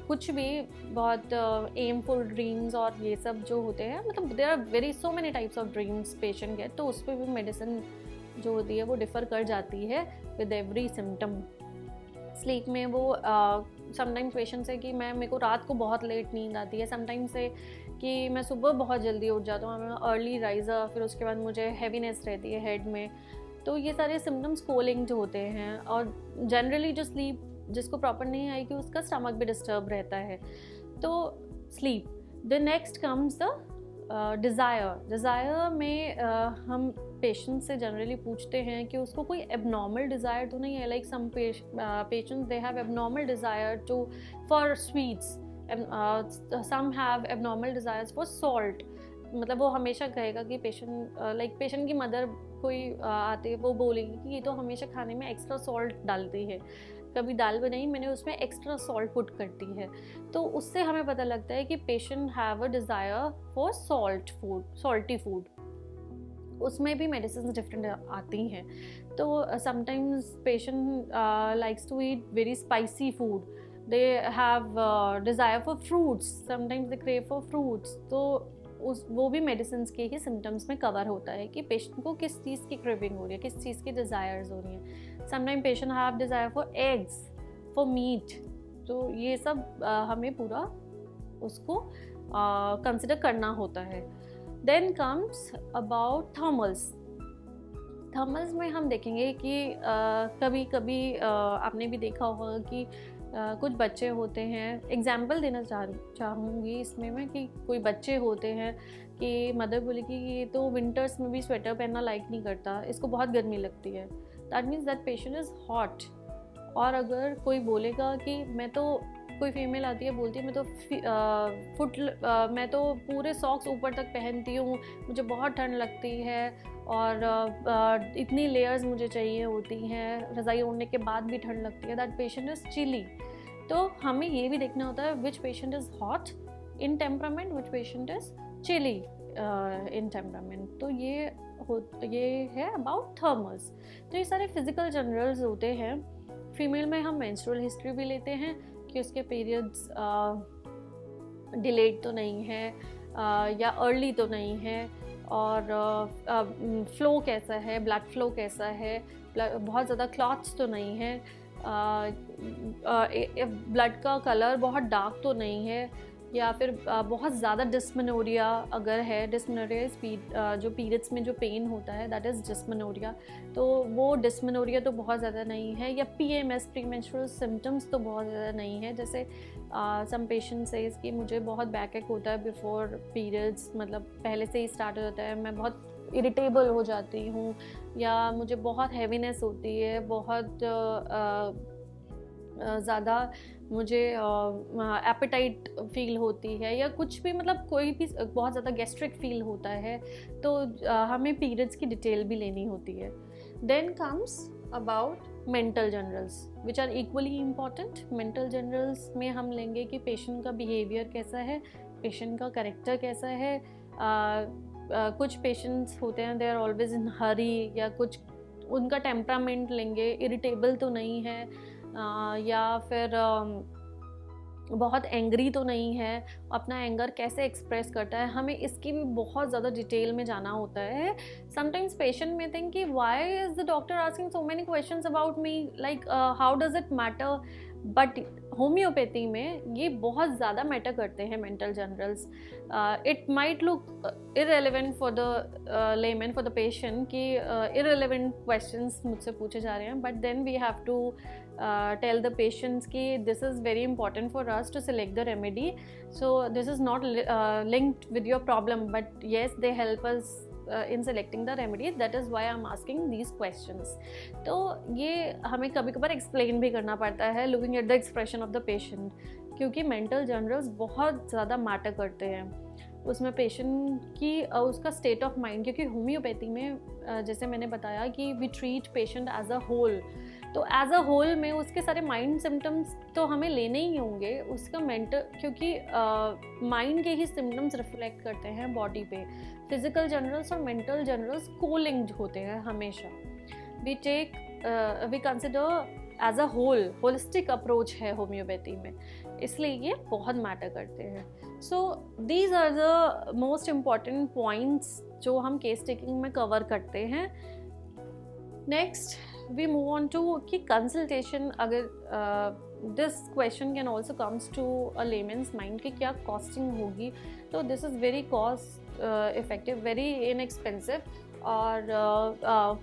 A: कुछ भी बहुत एमफुल ड्रीम्स और ये सब जो होते हैं, मतलब there are very so many types of dreams patient get, तो उस पर भी मेडिसिन जो होती है वो डिफ़र कर जाती है विद एवरी सिम्टम। स्लीप में वो समटाइम्स पेशेंट्स है कि मेरे को रात को बहुत लेट नींद आती है, समटाइम्स है कि मैं सुबह बहुत जल्दी उठ जाता हूँ, मैं अर्ली राइज़र, फिर उसके बाद मुझे हैवीनेस रहती है हेड में। तो ये सारे सिम्टम्स कोलिंग होते हैं, और जनरली जो स्लीप जिसको प्रॉपर नहीं आएगी उसका स्टमक भी डिस्टर्ब रहता है। तो sleep the next comes the desire में हम पेशेंट से जनरली पूछते हैं कि उसको कोई एबनॉर्मल डिज़ायर तो नहीं है, like some patients they have abnormal desire to for sweets, some have abnormal desires for salt. मतलब वो हमेशा कहेगा कि पेशेंट की मदर कोई आते वो बोलेगी कि ये तो हमेशा खाने में एक्स्ट्रा सॉल्ट डालती है, कभी दाल बनाई मैंने उसमें एक्स्ट्रा सॉल्ट पुट करती है। तो उससे हमें पता लगता है कि patient have a desire for salty food. उसमें भी मेडिसिन डिफरेंट आती हैं। तो sometimes patient likes to eat very spicy food, they have desire for fruits, sometimes they crave for fruits. तो वो भी मेडिसिन के ही सिम्टम्स में कवर होता है कि पेशेंट को किस चीज़ की क्रेविंग हो रही है, किस चीज़ की डिज़ायर्स हो रही हैं। Sometime patient have desire for eggs, for meet. तो ये सब हमें पूरा उसको कंसिडर करना होता है। देन कम्स अबाउट थर्मल्स में हम देखेंगे कि कभी कभी आपने भी देखा होगा कि कुछ बच्चे होते हैं, एग्जाम्पल देना चाहूँगी इसमें मैं कि कोई बच्चे होते हैं कि मदर बोलेगी कि ये तो विंटर्स में भी स्वेटर पहनना लाइक नहीं करता, इसको बहुत गर्मी लगती है। That means that patient is hot. और अगर कोई बोलेगा कि कोई फीमेल आती है बोलती है मैं तो पूरे सॉक्स ऊपर तक पहनती हूँ, मुझे बहुत ठंड लगती है और इतनी लेयर्स मुझे चाहिए होती हैं, रज़ाई ओढ़ने के बाद भी ठंड लगती है, दैट पेशेंट इज़ चिली। तो हमें ये भी देखना होता है which patient is hot in temperament, which patient is chilly in temperament. तो ये है अबाउट थर्मल्स। तो ये सारे फिजिकल जनरल्स होते हैं। फीमेल में हम मेंस्ट्रुअल हिस्ट्री भी लेते हैं कि उसके पीरियड्स डिलेड तो नहीं है या अर्ली तो नहीं है, और फ्लो कैसा है, ब्लड फ्लो कैसा है, बहुत ज़्यादा क्लॉट्स तो नहीं है, ब्लड का कलर बहुत डार्क तो नहीं है, या फिर बहुत ज़्यादा डिस्मेनोरिया अगर है। डिस्मेनोरिया जो पीरियड्स में जो पेन होता है दैट इज़ डिस्मेनोरिया, तो वो डिस्मेनोरिया तो बहुत ज़्यादा नहीं है। या PMS, प्री मेंस्ट्रुअल सिम्टम्स तो बहुत ज़्यादा नहीं है। जैसे सम पेशेंट सेज कि मुझे बहुत बैकएक होता है बिफोर पीरियड्स, मतलब पहले से ही स्टार्ट हो जाता है, मैं बहुत इरिटेबल हो जाती हूँ, या मुझे बहुत हैवीनेस होती है, बहुत ज़्यादा मुझे एपेटाइट फील होती है, या कुछ भी, मतलब कोई भी बहुत ज़्यादा गैस्ट्रिक फील होता है, तो हमें पीरियड्स की डिटेल भी लेनी होती है। Then comes about mental generals which are equally important. Mental generals में हम लेंगे कि पेशेंट का बिहेवियर कैसा है, पेशेंट का कैरेक्टर कैसा है। कुछ पेशेंट्स होते हैं दे आर ऑलवेज इन हरी, या कुछ उनका टेम्परामेंट लेंगे, इरिटेबल तो नहीं है, या फिर बहुत एंग्री तो नहीं है, अपना एंगर कैसे एक्सप्रेस करता है, हमें इसकी भी बहुत ज़्यादा डिटेल में जाना होता है। समटाइम्स पेशेंट में थिंक कि why is the doctor asking so many questions about me, like how does it matter, but homeopathy में ये बहुत ज़्यादा मैटर करते हैं mental generals. It might look irrelevant for the layman, for the patient, कि irrelevant questions मुझसे पूछे जा रहे हैं, but then we have to tell the patients ki this is very important for us to select the remedy, so this is not linked with your problem, but yes, they help us in selecting the remedy, that is why I'm asking these questions. तो ये हमें कभी कभार explain भी करना पड़ता है looking at the expression of the patient, क्योंकि मेंटल जनरल्स बहुत ज़्यादा मैटर करते हैं उसमें पेशेंट की उसका स्टेट ऑफ माइंड। क्योंकि होम्योपैथी में जैसे मैंने बताया कि we treat patient as a whole, तो एज अ होल में उसके सारे माइंड सिम्टम्स तो हमें लेने ही होंगे, उसका मेंटल, क्योंकि माइंड के ही सिम्टम्स रिफ्लेक्ट करते हैं बॉडी पे। फिजिकल जनरल्स और मेंटल जनरल्स कोलिंग्ड होते हैं हमेशा। We consider as a holistic approach है होम्योपैथी में, इसलिए ये बहुत मैटर करते हैं। So these are the most important points जो हम केस टेकिंग में कवर करते हैं। Next we move on to कि कंसल्टेशन, अगर this question can also comes to a layman's mind कि क्या कॉस्टिंग होगी, तो this is very cost effective, very inexpensive, और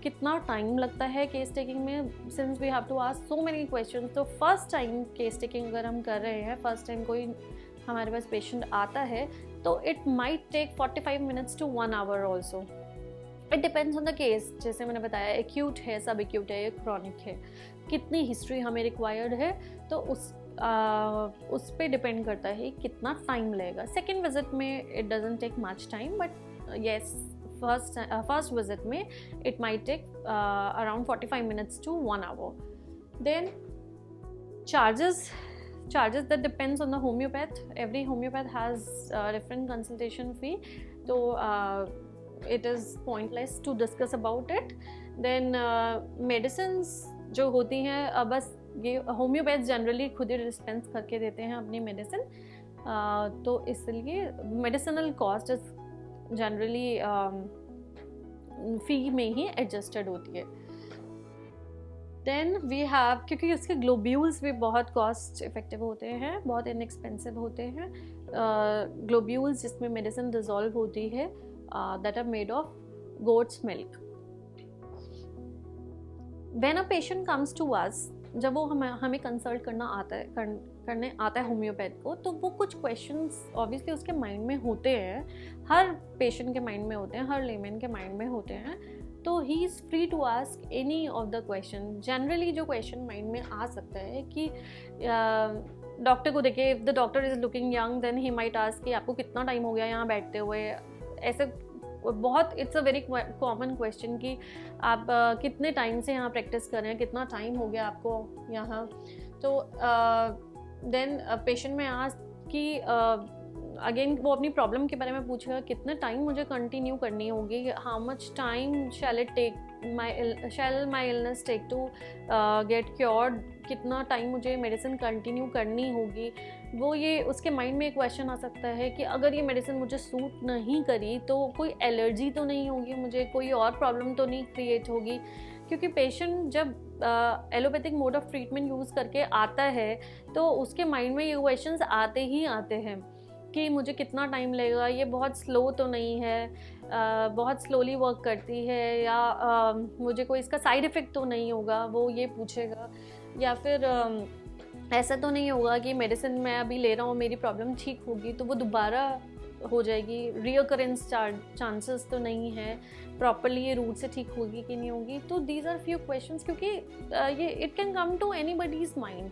A: कितना टाइम लगता है केस टेकिंग में, since we have to ask so many questions. तो फर्स्ट टाइम केस टेकिंग अगर हम कर रहे हैं, फर्स्ट टाइम कोई हमारे पास पेशेंट आता है तो it might take 45 minutes to 1 hour also. It depends on the case. जैसे मैंने बताया एक्यूट है, सब एक्यूट है, क्रॉनिक है, कितनी हिस्ट्री हमें रिक्वायर्ड है, तो उस पे डिपेंड करता है कितना टाइम लगेगा. सेकेंड विजिट में it doesn't take much time, but yes first visit में it might take around 45 minutes to 1 hour. Then charges that depends on the homeopath. Every homeopath has different consultation fee, so it is pointless to discuss about it. Then medicines जो होती हैं, बस ये homeopath generally खुद ही dispense करके देते हैं अपनी मेडिसिन, तो इसलिए मेडिसिनल कॉस्ट इज जनरली फी में ही एडजस्टेड होती है. देन वी हैव, क्योंकि उसके ग्लोब्यूल्स भी बहुत कॉस्ट इफेक्टिव होते हैं, बहुत इनएक्सपेंसिव होते हैं. ग्लोब्यूल्स जिसमें मेडिसिन डिजॉल्व होती है, that are made of goat's milk. When a patient comes to us, जब वो हमें कंसल्ट करने आता है होम्योपैथ को, तो वो कुछ क्वेश्चंस ऑब्वियसली उसके माइंड में होते हैं, हर पेशेंट के माइंड में होते हैं, हर लेमैन के माइंड में होते हैं. तो he is free to ask any of the question. Generally जो क्वेश्चन माइंड में आ सकता है कि डॉक्टर को देखे, if the doctor is looking young then he might ask कि आपको कितना टाइम हो गया यहाँ बैठते हुए. ऐसे बहुत, it's a very common question कि आप कितने टाइम से यहाँ प्रैक्टिस कर रहे हैं, कितना टाइम हो गया आपको यहाँ. तो देन पेशेंट में आस्क कि अगेन वो अपनी प्रॉब्लम के बारे में पूछेगा, कितने टाइम मुझे कंटिन्यू करनी होगी, how much time shall my illness take to get cured, कितना टाइम मुझे मेडिसिन कंटिन्यू करनी होगी. वो ये उसके माइंड में एक क्वेश्चन आ सकता है कि अगर ये मेडिसिन मुझे सूट नहीं करी तो कोई एलर्जी तो नहीं होगी, मुझे कोई और प्रॉब्लम तो नहीं क्रिएट होगी. क्योंकि पेशेंट जब allopathic mode of treatment use करके आता है तो उसके माइंड में ये क्वेश्चंस आते ही आते हैं कि मुझे कितना टाइम लगेगा, ये बहुत स्लो तो नहीं है, बहुत स्लोली वर्क करती है, या मुझे कोई इसका साइड इफ़ेक्ट तो नहीं होगा, वो ये पूछेगा. या फिर ऐसा तो नहीं होगा कि मेडिसिन मैं अभी ले रहा हूँ, मेरी प्रॉब्लम ठीक होगी तो वो दोबारा हो जाएगी, रीअकरेंस चांसेस तो नहीं है, प्रॉपरली ये रूट से ठीक होगी कि नहीं होगी. तो दीज आर फ्यू क्वेश्चंस, क्योंकि ये it can come to anybody's mind.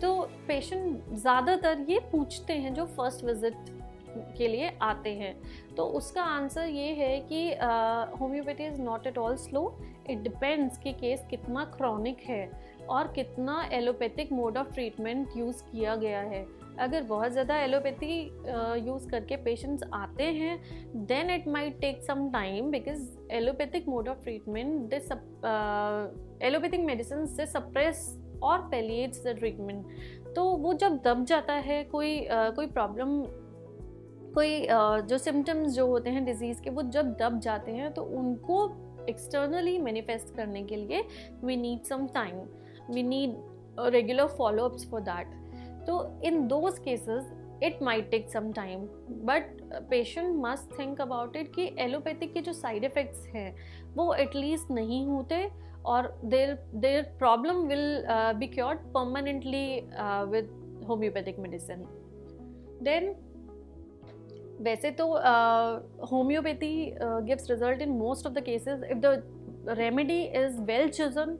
A: तो पेशेंट ज़्यादातर ये पूछते हैं जो फर्स्ट विजिट के लिए आते हैं. तो उसका आंसर ये है कि homeopathy is not at all slow. It depends कि केस कितना क्रॉनिक है और कितना allopathic mode of treatment use किया गया है. अगर बहुत ज़्यादा एलोपैथी यूज़ करके पेशेंट्स आते हैं then it might take some time, because allopathic mode of treatment allopathic medicine से सप्रेस और पैलिएट्स द ट्रीटमेंट. तो वो जब दब जाता है कोई प्रॉब्लम, जो सिम्टम्स जो होते हैं डिजीज़ के, वो जब दब जाते हैं तो उनको एक्सटर्नली मैनिफेस्ट करने के लिए we need some time, we need regular follow ups for that. तो in those cases it might take some time, but patient must think about it कि एलोपैथिक के जो साइड इफ़ेक्ट्स हैं वो एटलीस्ट नहीं होते, और their problem will be cured permanently with homeopathic medicine. Then वैसे तो homeopathy gives result in most of the cases if the remedy is well chosen,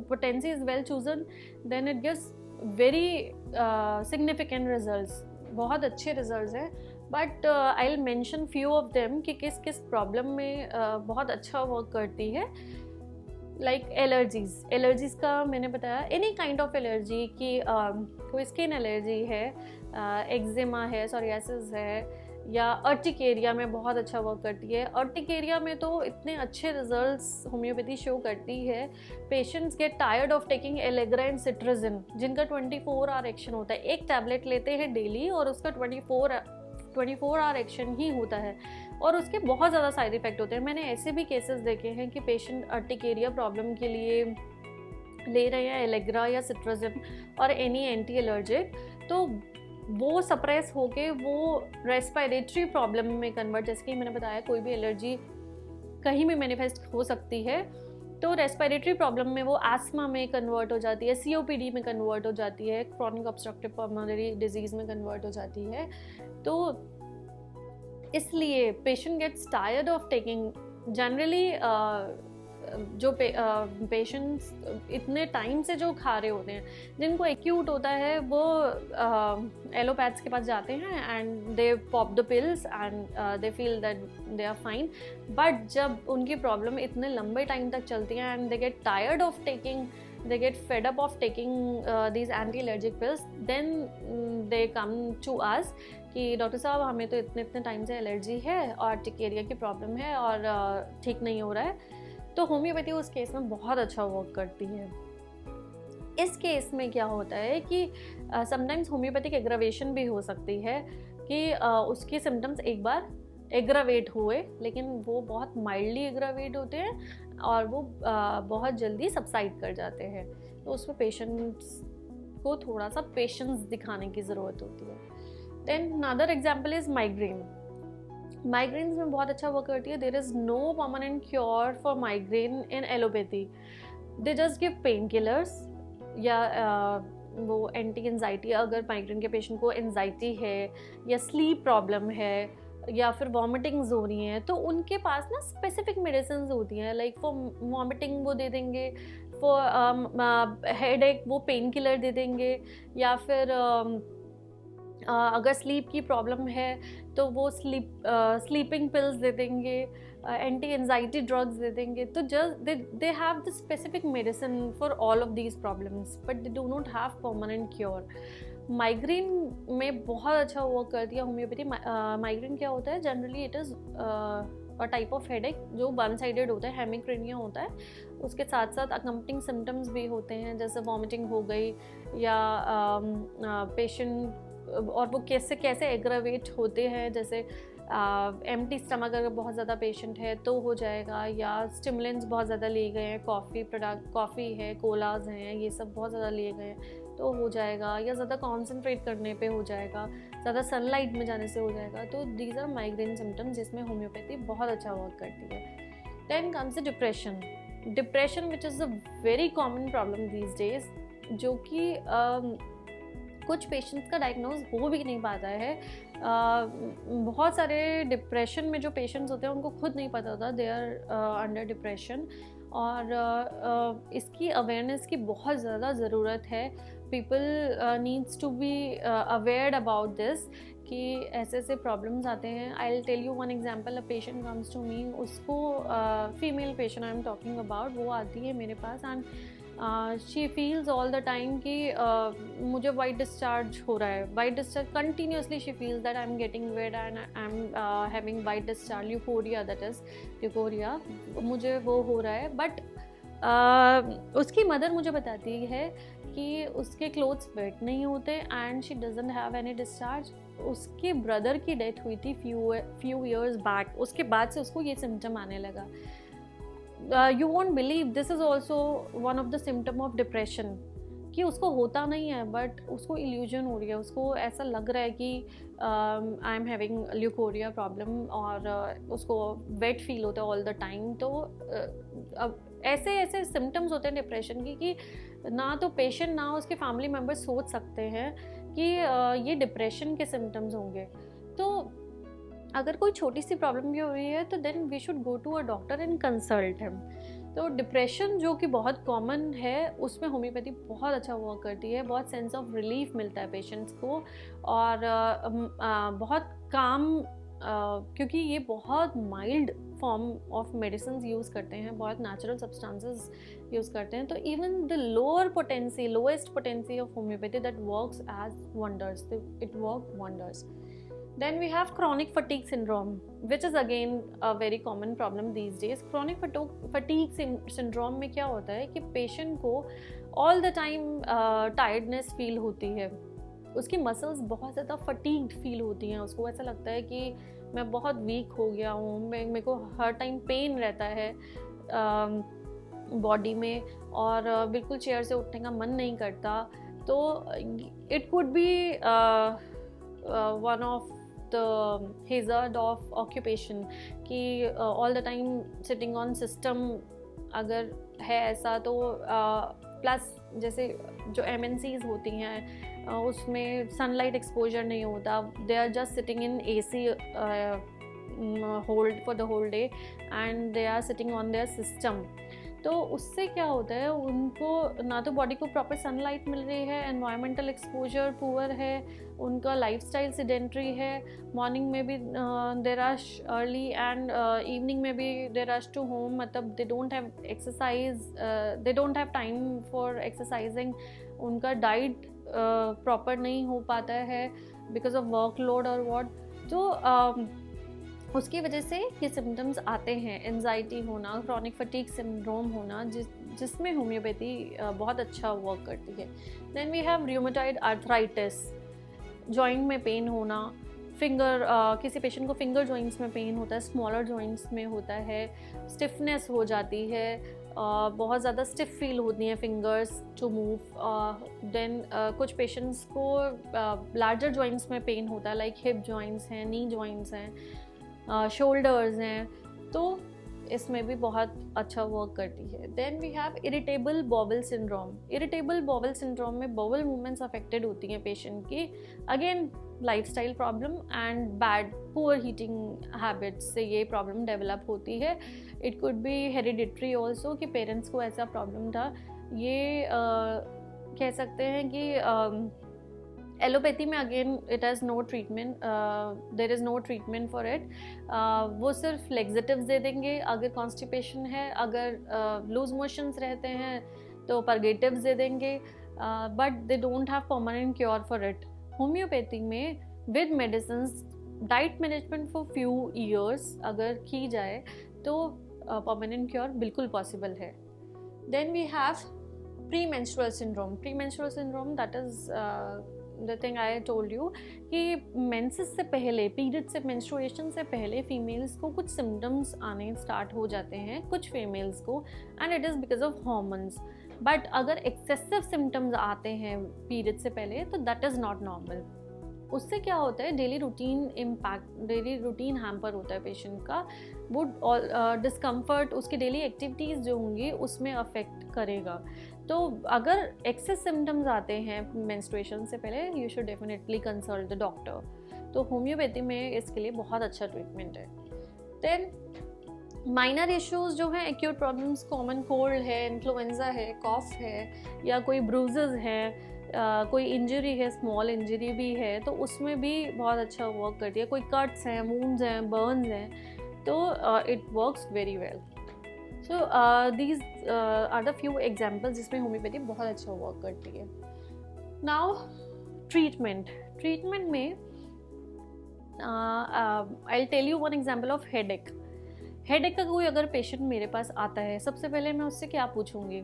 A: potency is well chosen, then it gives very significant results. बहुत अच्छे results हैं. But I'll mention few of them कि किस problem में बहुत अच्छा work करती है. लाइक एलर्जीज़ का मैंने बताया, एनी काइंड ऑफ एलर्जी की, कोई स्किन एलर्जी है, एक्जिमा है, सोरियासिस है, या अर्टिकेरिया में बहुत अच्छा वर्क करती है. अर्टिकेरिया में तो इतने अच्छे रिजल्ट्स होम्योपैथी शो करती है. Patients gate tired of taking Allegra and cetirizine, जिनका 24 आवर एक्शन होता है. एक टैबलेट लेते हैं डेली और उसका 24 आवर एक्शन ही होता है, और उसके बहुत ज़्यादा साइड इफ़ेक्ट होते हैं. मैंने ऐसे भी केसेस देखे हैं कि पेशेंट अर्टिकेरिया प्रॉब्लम के लिए ले रहे हैं एलेग्रा या सिट्राजिन और एनी एंटी एलर्जिक, तो वो सप्रेस होके वो रेस्पिरेटरी प्रॉब्लम में कन्वर्ट, जैसे कि मैंने बताया कोई भी एलर्जी कहीं भी मैनिफेस्ट हो सकती है, तो रेस्पिरेटरी प्रॉब्लम में वो एस्थमा में कन्वर्ट हो जाती है, COPD में कन्वर्ट हो जाती है, क्रॉनिक ऑब्स्ट्रक्टिव पल्मोनरी डिजीज़ में कन्वर्ट हो जाती है। तो इसलिए patient gets tired of taking generally जो पेशेंट्स इतने टाइम से जो खा रहे होते हैं, जिनको एक्यूट होता है वो एलोपैथ्स के पास जाते हैं and they pop the pills and they feel that they are fine. But जब उनकी प्रॉब्लम इतने लंबे टाइम तक चलती है and they get tired of taking, they get fed up of taking these anti-allergic pills, then they come to us कि doctor साहब हमें तो इतने इतने टाइम से एलर्जी है और टिकेरिया की प्रॉब्लम है और ठीक नहीं हो रहा है। तो होम्योपैथी उस केस में बहुत अच्छा वर्क करती है। इस केस में क्या होता है कि समटाइम्स होम्योपैथिक एग्रावेशन भी हो सकती है कि उसके सिम्टम्स एक बार एग्रावेट हुए, लेकिन वो बहुत माइल्डली एग्रावेट होते हैं और वो बहुत जल्दी सबसाइड कर जाते हैं। तो उसमें पेशेंट्स को थोड़ा सा पेशेंस दिखाने की ज़रूरत होती है। Then another example is migraine. Migraines में बहुत अच्छा वर्क करती है। There is no permanent cure for migraine in allopathy. They just give pain killers या वो एंटी एंजाइटी, अगर माइग्रेन के पेशेंट को एंजाइटी है या स्लीप प्रॉब्लम है या फिर वॉमिटिंग्स हो रही हैं, तो उनके पास ना स्पेसिफिक मेडिसिन होती हैं। लाइक फॉर वॉमिटिंग वो दे देंगे, फॉर हेडेक वो पेन किलर दे देंगे, या फिर अगर स्लीप की प्रॉब्लम है तो वो स्लीपिंग पिल्स दे देंगे, एंटी एंजाइटी ड्रग्स दे देंगे। तो just they have the specific medicine for all of these problems, but they do not have permanent cure. Migraine में बहुत अच्छा वर्क करती है होम्योपैथी। माइग्रेन क्या होता है, generally it is a type of headache जो वन साइडेड होता है, हेमिक्रेनिया होता है। उसके साथ साथ अकम्पनिंग सिम्टम्स भी होते हैं, जैसे वॉमिटिंग हो गई या पेशेंट, और वो कैसे कैसे एग्रावेट होते हैं, जैसे एम्प्टी स्टमक अगर बहुत ज़्यादा पेशेंट है तो हो जाएगा, या स्टिमुलेंट्स बहुत ज़्यादा लिए गए हैं, कॉफ़ी है, कोलाज हैं, ये सब बहुत ज़्यादा लिए गए हैं तो हो जाएगा, या ज़्यादा कॉन्सेंट्रेट करने पे हो जाएगा, ज़्यादा सनलाइट में जाने से हो जाएगा। तो दीज आर माइग्रेन सिम्टम्स जिसमें होम्योपैथी बहुत अच्छा वर्क करती है। Then comes the depression which is a very common problem these days, जो कि कुछ पेशेंट्स का डायग्नोज हो भी नहीं पाता है। बहुत सारे डिप्रेशन में जो पेशेंट्स होते हैं उनको खुद नहीं पता होता दे आर अंडर डिप्रेशन, और इसकी अवेयरनेस की बहुत ज़्यादा ज़रूरत है। People needs to be aware about this कि ऐसे ऐसे प्रॉब्लम्स आते हैं। I will tell you one example. A patient comes to me, उसको female patient I am talking about, वो आती है मेरे पास and she feels all the time कि मुझे वाइट डिस्चार्ज हो रहा है, white discharge continuously she feels that I am getting wet and I am having white discharge, leucorrhoea, that is leucorrhoea, मुझे वो हो रहा है। बट उसकी मदर मुझे बताती है कि उसके क्लोथ्स वेट नहीं होते and she doesn't have any discharge. उसके ब्रदर की डेथ हुई थी फ्यू ईयर्स बैक, उसके बाद से उसको ये सिम्टम आने लगा। You won't believe this is also one of the symptom of depression, कि उसको होता नहीं है बट उसको इल्यूजन हो रही है, उसको ऐसा लग रहा है कि आई एम हैविंग ल्यूकोरिया प्रॉब्लम, और उसको वेट फील होता है ऑल द टाइम। तो अब ऐसे ऐसे सिम्टम्स होते हैं डिप्रेशन की कि ना तो पेशेंट ना उसके फैमिली मेम्बर्स सोच सकते हैं कि ये डिप्रेशन के सिम्टम्स होंगे। तो अगर कोई छोटी सी प्रॉब्लम भी हो रही है तो then we should go to a doctor and consult him. तो डिप्रेशन जो कि बहुत कॉमन है उसमें होम्योपैथी बहुत अच्छा वर्क करती है, बहुत सेंस ऑफ रिलीफ मिलता है पेशेंट्स को, और बहुत काम, क्योंकि ये बहुत mild form of medicine use करते हैं, बहुत नेचुरल सब्सटेंसेस यूज़ करते हैं। तो even the lowest potency of homeopathy that works as wonders, it work wonders. Then we have chronic fatigue syndrome, which is again a very common problem these days. Chronic fatigue syndrome में क्या होता है कि patient को all the time tiredness feel होती है, उसकी muscles बहुत ज़्यादा फटीग्ड फील होती हैं, उसको ऐसा लगता है कि मैं बहुत वीक हो गया हूँ, मेरे को हर टाइम पेन रहता है बॉडी में, और बिल्कुल चेयर से उठने का मन नहीं करता। तो it could B one of the hazard of occupation कि all the time sitting on system अगर है ऐसा तो प्लस जैसे जो MNCs होती हैं उसमें सनलाइट एक्सपोजर नहीं होता, they are just sitting in AC hold for the whole day and they are sitting on their system. तो उससे क्या होता है, उनको ना तो बॉडी को प्रॉपर सनलाइट मिल रही है, एनवायरमेंटल एक्सपोजर पुअर है, उनका लाइफस्टाइल सिडेंट्री है, मॉर्निंग में भी दे रश अर्ली एंड इवनिंग में भी दे रश टू होम, मतलब दे don't have exercise, they don't have time for exercising, उनका डाइट प्रॉपर नहीं हो पाता है बिकॉज ऑफ वर्कलोड और वॉट। तो उसकी वजह से ये सिम्टम्स आते हैं, एंजाइटी होना, क्रॉनिक फटीग सिंड्रोम होना, जिसमें होम्योपैथी बहुत अच्छा वर्क करती है। Then we have rheumatoid arthritis, joint में पेन होना, फिंगर किसी पेशेंट को फिंगर जॉइंट्स में पेन होता है, स्मॉलर जॉइंट्स में होता है, स्टिफनेस हो जाती है, बहुत ज़्यादा स्टिफ फील होती हैं फिंगर्स टू मूव। देन कुछ पेशेंट्स को लार्जर जॉइंट्स में पेन होता है, लाइक हिप जॉइंट्स हैं, नी जॉइंट्स हैं, शोल्डर्स हैं, तो इसमें भी बहुत अच्छा वर्क करती है। Then we have irritable bowel syndrome. Irritable bowel syndrome में बॉवल मूवमेंट्स अफेक्टेड होती हैं पेशेंट की, again lifestyle problem and bad poor heating habits से ये प्रॉब्लम डेवलप होती है। It could be hereditary also, कि पेरेंट्स को ऐसा प्रॉब्लम था। ये कह सकते हैं कि एलोपैथी में again it has no treatment, there is no treatment for it. वो सिर्फ लेग्जेटिव्स दे देंगे अगर कॉन्स्टिपेशन है, अगर लूज मोशंस रहते हैं तो परगेटिव्स दे देंगे, but they don't have permanent cure for it. Homeopathy में with medicines, diet management for few years अगर की जाए तो परमानेंट क्योर बिल्कुल पॉसिबल है। Then we have premenstrual syndrome. Premenstrual syndrome that is the thing I told you कि menses से पहले, पीरियड से, मेंस्ट्रुएशन से पहले फीमेल्स को कुछ सिम्टम्स आने स्टार्ट हो जाते हैं, कुछ फीमेल्स को, and it is because of hormones. But अगर एक्सेसिव सिम्टम्स आते हैं पीरियड से पहले तो दैट इज़ नॉट नॉर्मल। उससे क्या होता है, daily routine impact, daily routine hamper होता है पेशेंट का, वो डिस्कम्फर्ट, उसकी डेली एक्टिविटीज़ जो होंगी उसमें अफेक्ट करेगा। तो अगर एक्सेस सिम्टम्स आते हैं मेंस्ट्रुएशन से पहले, you should definitely consult the doctor. तो होम्योपैथी में इसके लिए बहुत अच्छा ट्रीटमेंट है। देन माइनर इश्यूज जो हैं, एक्यूट प्रॉब्लम्स, कॉमन कोल्ड है, इन्फ्लुएंजा है, कॉफ है, या कोई ब्रूजेस हैं, कोई इंजरी है, स्मॉल इंजरी भी है, तो उसमें भी बहुत अच्छा वर्क करती है। कोई कट्स हैं, वूंड्स हैं, बर्न्स हैं, तो it works very well. So these are the few examples जिसमें होम्योपैथी बहुत अच्छा वर्क करती है। नाउ ट्रीटमेंट में I will tell you one example of headache. Headache का कोई अगर पेशेंट मेरे पास आता है, सबसे पहले मैं उससे क्या पूछूंगी?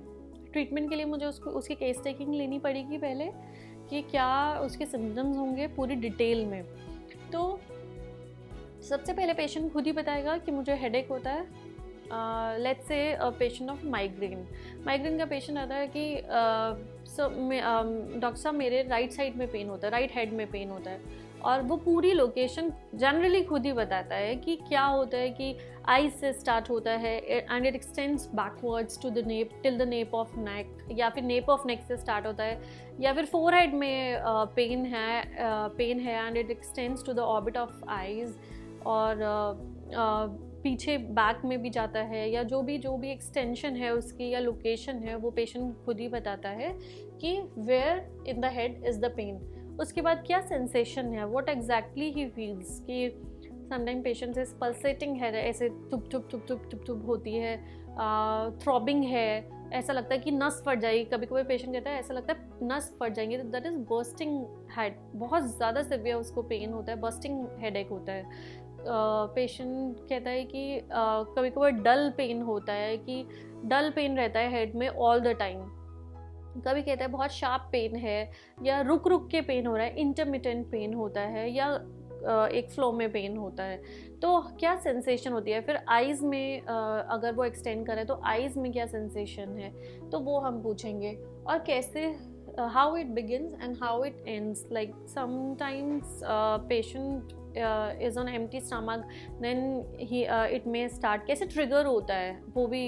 A: ट्रीटमेंट के लिए मुझे उसकी केस टेकिंग लेनी पड़ेगी पहले, कि क्या उसके सिम्टम्स होंगे पूरी डिटेल में। तो सबसे पहले पेशेंट खुद ही बताएगा कि मुझे हेडेक होता है। Let's say patient of migraine का पेशेंट आता है कि डॉक्टर साहब मेरे राइट साइड में पेन होता है, राइट हेड में पेन होता है, और वो पूरी लोकेशन जनरली खुद ही बताता है कि क्या होता है, कि आईज से स्टार्ट होता है and it extends backwards to the nape till the nape of neck, या फिर नेप ऑफ नेक से स्टार्ट होता है, या फिर फोरहेड में पेन है and it extends to the orbit of eyes, और पीछे बैक में भी जाता है, या जो भी एक्सटेंशन है उसकी या लोकेशन है वो पेशेंट खुद ही बताता है कि where in the head is the pain. उसके बाद क्या सेंसेशन है, व्हाट एग्जैक्टली ही फील्स, कि समटाइम पेशेंट इज पल्सेटिंग है, ऐसे टुप टुप टुप टुप टुप टुप होती है, थ्रॉबिंग है, ऐसा लगता है कि नस फट जाएगी। कभी कभी पेशेंट कहता है ऐसा लगता है नस फट जाएंगे, दैट इज़ बर्स्टिंग हेड, बहुत ज़्यादा सिवियर उसको पेन होता है, बर्स्टिंग हेडेक होता है। पेशेंट कहता है कि कभी कभी डल पेन होता है, कि डल पेन रहता है हेड में ऑल द टाइम। कभी कहता है बहुत शार्प पेन है, या रुक रुक के पेन हो रहा है, इंटरमिटेंट पेन होता है, या एक फ्लो में पेन होता है। तो क्या सेंसेशन होती है, फिर आइज़ में अगर वो एक्सटेंड करे तो आइज़ में क्या सेंसेशन है, तो वो हम पूछेंगे। और कैसे how it begins and how it ends. Like sometimes patient is on empty stomach, then it may start. कैसे ट्रिगर होता है वो भी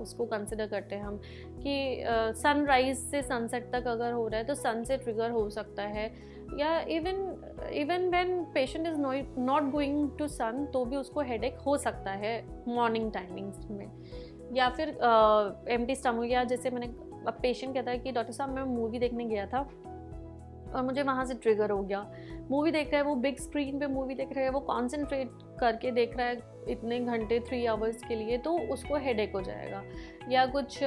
A: उसको कंसिडर करते हैं हम कि सनराइज से सनसेट तक अगर हो रहा है तो सन से ट्रिगर हो सकता है, या even when patient is not going to sun तो भी उसको हेडेक हो सकता है मॉर्निंग टाइमिंग्स में, या फिर एम्प्टी स्टमक, या जैसे मैंने अब पेशेंट कहता है कि डॉक्टर साहब मैं मूवी देखने गया था और मुझे वहाँ से ट्रिगर हो गया। मूवी देख रहा है, वो बिग स्क्रीन पे मूवी देख रहा है, वो कॉन्सेंट्रेट करके देख रहा है इतने घंटे 3 आवर्स के लिए, तो उसको हेडेक हो जाएगा। या कुछ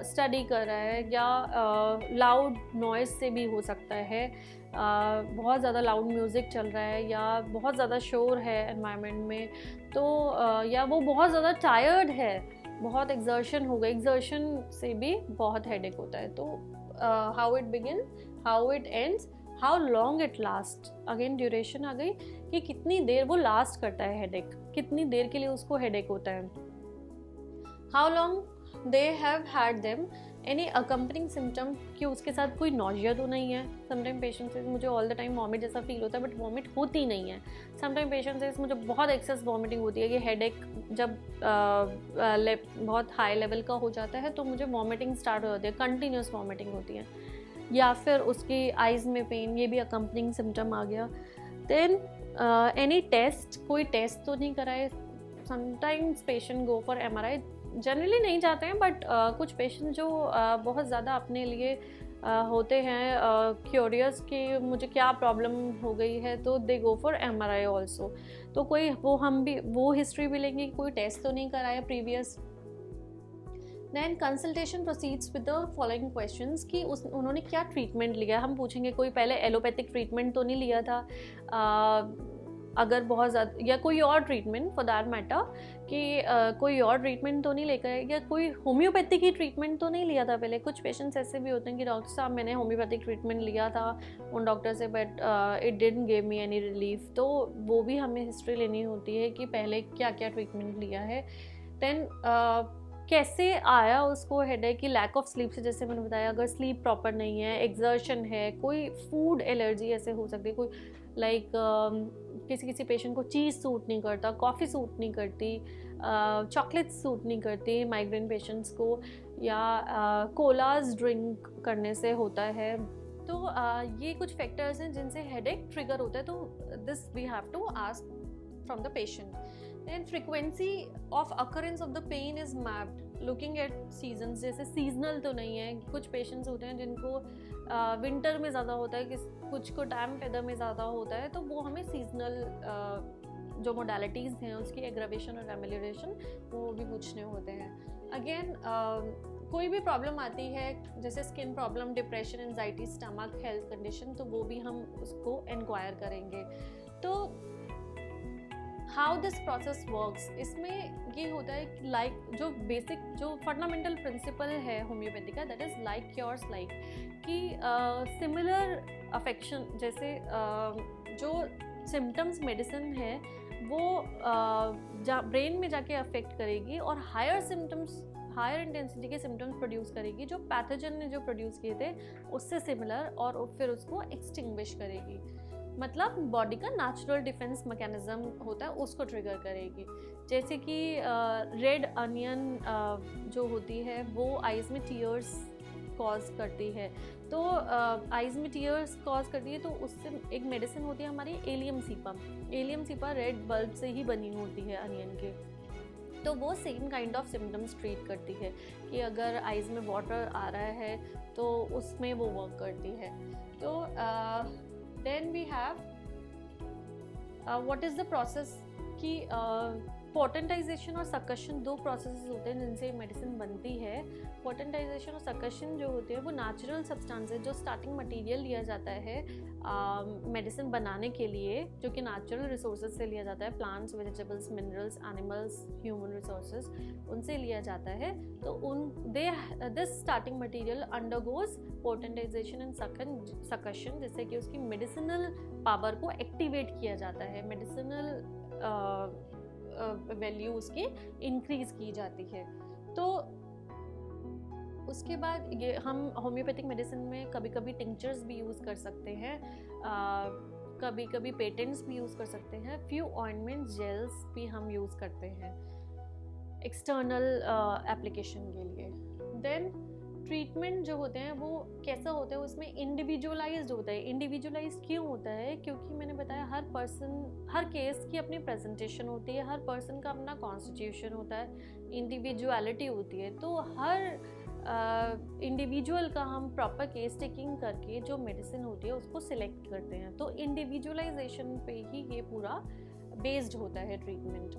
A: स्टडी कर रहा है, या लाउड नॉइज़ से भी हो सकता है, बहुत ज़्यादा लाउड म्यूज़िक चल रहा है या बहुत ज़्यादा शोर है एनवायरनमेंट में, तो या वो बहुत ज़्यादा टायर्ड है, बहुत एक्सर्शन हो गई, एक्सर्शन से भी बहुत हेडेक होता है। तो how it begin, how it ends, how long it last, again duration आ गई कि कितनी देर वो लास्ट करता है हेडेक, कितनी देर के लिए उसको हेडेक होता है। How long they have had them, any accompanying symptom, कि उसके साथ कोई नॉजिया तो नहीं है। समटाइम पेशेंट से मुझे ऑल द टाइम वॉमिट जैसा फील होता है बट वॉमिट होती नहीं है। समटाइम पेशेंट से मुझे बहुत एक्सेस वॉमिटिंग होती है, कि हेडेक जब बहुत हाई लेवल का हो जाता है तो मुझे वॉमिटिंग स्टार्ट हो जाती है, कंटिन्यूस वॉमिटिंग होती है। या फिर उसकी आइज़ में पेन, ये भी अकम्पनिंग सिम्टम आ गया। देन एनी टेस्ट, कोई टेस्ट तो नहीं कराए। Sometimes patient go for MRI, generally नहीं जाते हैं बट कुछ पेशेंट जो बहुत ज़्यादा अपने लिए होते हैं क्यूरियस कि मुझे क्या प्रॉब्लम हो गई है, तो दे गो फॉर MRI ऑल्सो। तो कोई हम भी वो हिस्ट्री भी लेंगे कि कोई टेस्ट तो नहीं कराया previous. Then consultation proceeds with the following questions, कि उन्होंने क्या ट्रीटमेंट लिया। हम पूछेंगे कोई पहले एलोपैथिक ट्रीटमेंट तो नहीं लिया था, अगर बहुत ज़्यादा, या कोई और ट्रीटमेंट फॉर दैट मैटर, कि कोई और ट्रीटमेंट तो नहीं लेकर, या कोई होम्योपैथिक ही ट्रीटमेंट तो नहीं लिया था पहले। कुछ पेशेंट्स ऐसे भी होते हैं कि डॉक्टर साहब मैंने होम्योपैथिक ट्रीटमेंट लिया था उन डॉक्टर से but it didn't give me any relief, तो वो भी हमें हिस्ट्री लेनी होती है कि पहले क्या क्या ट्रीटमेंट लिया है। देन कैसे आया उसको हेडेक, की लैक ऑफ स्लीप से, जैसे मैंने बताया, अगर स्लीप प्रॉपर नहीं है, एग्जर्शन है, कोई फूड एलर्जी ऐसे हो सकती है, कोई लाइक किसी पेशेंट को चीज़ सूट नहीं करता, कॉफ़ी सूट नहीं करती, चॉकलेट सूट नहीं करती माइग्रेन पेशेंट्स को, या कोलाज ड्रिंक करने से होता है। तो ये कुछ फैक्टर्स हैं जिनसे हेडेक ट्रिगर होता है, तो this we have to ask from the patient. And frequency of occurrence of the pain is mapped looking at seasons, जैसे सीजनल तो नहीं है। कुछ पेशेंट्स होते हैं जिनको विंटर में ज़्यादा होता है, कुछ को डैम्प वेदर में ज़्यादा होता है, तो वो हमें सीजनल जो मोडालिटीज़ हैं उसकी एग्रावेशन और एमेलियोरेशन वो भी पूछने होते हैं। अगेन कोई भी प्रॉब्लम आती है जैसे skin problem, depression, anxiety, stomach health condition, तो वो भी हम उसको इंक्वायर करेंगे। तो हाउ दिस प्रोसेस वर्क्स, इसमें ये होता है कि लाइक जो बेसिक जो फंडामेंटल प्रिंसिपल है होम्योपैथी का, that is like cures like, कि सिमिलर अफेक्शन, जैसे जो सिम्टम्स मेडिसिन है वो ब्रेन में जाके अफेक्ट करेगी और हायर इंटेंसिटी के सिम्टम्स प्रोड्यूस करेगी जो पैथोजन ने जो प्रोड्यूस किए थे उससे सिमिलर, और फिर उसको एक्सटिंग्विश करेगी। मतलब बॉडी का नेचुरल डिफेंस मैकेनिज्म होता है उसको ट्रिगर करेगी। जैसे कि रेड अनियन जो होती है वो आइज़ में टीयर्स कॉज करती है, तो आइज़ में टीयर्स कॉज करती है, तो उससे एक मेडिसिन होती है हमारी एलियम सीपा रेड बल्ब से ही बनी होती है अनियन के, तो वो same kind of symptoms treat करती है कि अगर आइज़ में वाटर आ रहा है तो उसमें वो वर्क करती है। तो then we have what is the process, कि पोटेंटाइजेशन और सकशन दो प्रोसेस होते हैं जिनसे मेडिसिन बनती है। पोटेंटाइजेशन और सकशन जो होते हैं वो नेचुरल सब्सटेंसेस जो स्टार्टिंग मटेरियल लिया जाता है मेडिसिन बनाने के लिए, जो कि नेचुरल रिसोर्सेज से लिया जाता है, plants, vegetables, minerals, animals, human resources, उनसे लिया जाता है। तो this starting material undergoes potentization and succussion, जिससे कि उसकी मेडिसिनल पावर को एक्टिवेट किया जाता है, मेडिसिनल वैल्यू उसकी इंक्रीज की जाती है। तो उसके बाद ये हम होम्योपैथिक मेडिसिन में कभी कभी टिंक्चर्स भी यूज़ कर सकते हैं, कभी कभी पेटेंट्स भी यूज़ कर सकते हैं, फ्यू ऑइंटमेंट जेल्स भी हम यूज़ करते हैं एक्सटर्नल एप्लीकेशन के लिए। देन ट्रीटमेंट जो होते हैं वो कैसा होता है, उसमें इंडिविजुअलाइज्ड होता है। इंडिविजुअलाइज्ड क्यों होता है? क्योंकि मैंने बताया हर केस की अपनी प्रेजेंटेशन होती है, हर पर्सन का अपना कॉन्स्टिट्यूशन होता है, इंडिविजुअलिटी होती है। तो हर इंडिविजुअल का हम प्रॉपर केस टेकिंग करके जो मेडिसिन होती है उसको सिलेक्ट करते हैं। तो इंडिविजुअलाइजेशन पे ही ये पूरा बेस्ड होता है ट्रीटमेंट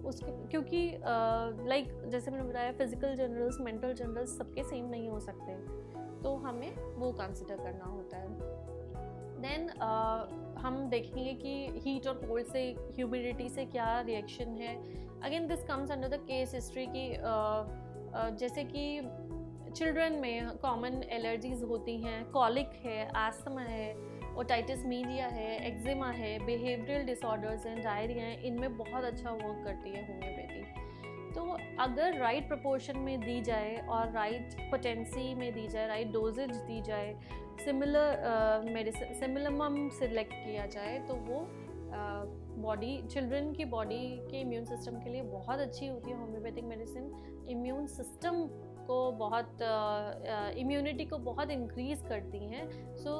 A: उसके, क्योंकि लाइक जैसे मैंने बताया फिजिकल जनरल्स, मेंटल जनरल्स सबके सेम नहीं हो सकते, तो हमें वो कंसिडर करना होता है। देन हम देखेंगे कि हीट और कोल्ड से, ह्यूमिडिटी से क्या रिएक्शन है। Again this comes under the case history की जैसे कि चिल्ड्रन में कॉमन एलर्जीज होती हैं, कॉलिक है, आस्थमा है, ओटाइटिस मीडिया है, एक्जिमा है, बिहेवियरल डिसऑर्डर्स हैं, डायरिया हैं, इनमें बहुत अच्छा वर्क करती है होम्योपैथी। तो अगर राइट प्रोपोर्शन में दी जाए और राइट पोटेंसी में दी जाए, राइट डोजेज दी जाए, सिमिलर मेडिसिन सिमिलम सिलेक्ट किया जाए, तो वो चिल्ड्रन की बॉडी के इम्यून सिस्टम के लिए बहुत अच्छी होती है होम्योपैथिक मेडिसिन। इम्यून सिस्टम को बहुत इम्यूनिटी को बहुत इंक्रीज करती हैं। So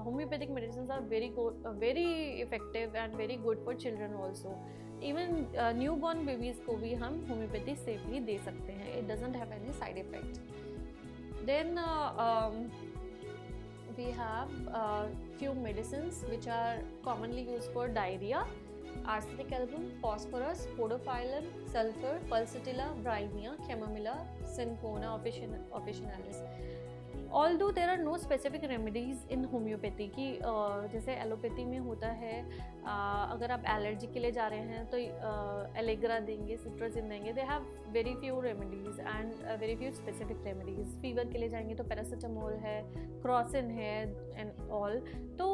A: homeopathic medicine are very effective and very good for children also. Even new born babies को भी हम होम्योपैथी सेफली दे सकते हैं, it doesn't have any side effect. Then we have few medicines which are commonly used for diarrhea: arsenic album, phosphorus, podophyllum, sulfur, pulsatilla, bryonia, chamomilla, cinchona officinalis. Although there are no specific remedies in homeopathy की जैसे allopathy में होता है, अगर आप allergy के लिए जा रहे हैं तो एलेग्रा देंगे, सिट्राजिन देंगे, they have very few remedies and very few specific remedies. Fever के लिए जाएंगे तो पैरासीटामोल है, क्रॉसिन है एंड ऑल, तो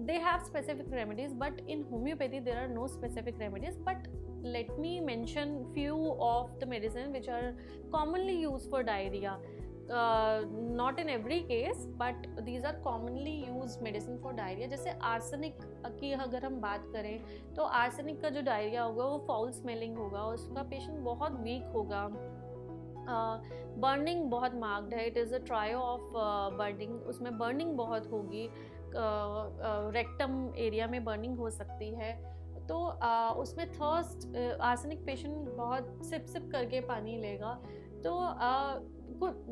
A: they have specific remedies, but in homeopathy there are no specific remedies. But let me mention few of the medicine which are commonly used for diarrhea. Not in every case, but these are commonly used medicine for diarrhea. जैसे arsenic की अगर हम बात करें तो arsenic का जो diarrhoea होगा वो फाउल स्मेलिंग होगा, उसका पेशेंट बहुत वीक होगा, बर्निंग बहुत मार्क्ड है, it is a trio of burning, उसमें बर्निंग बहुत होगी, रेक्टम एरिया में बर्निंग हो सकती है। तो उसमें थर्स्ट, आर्सेनिक पेशेंट बहुत सिप करके पानी लेगा। तो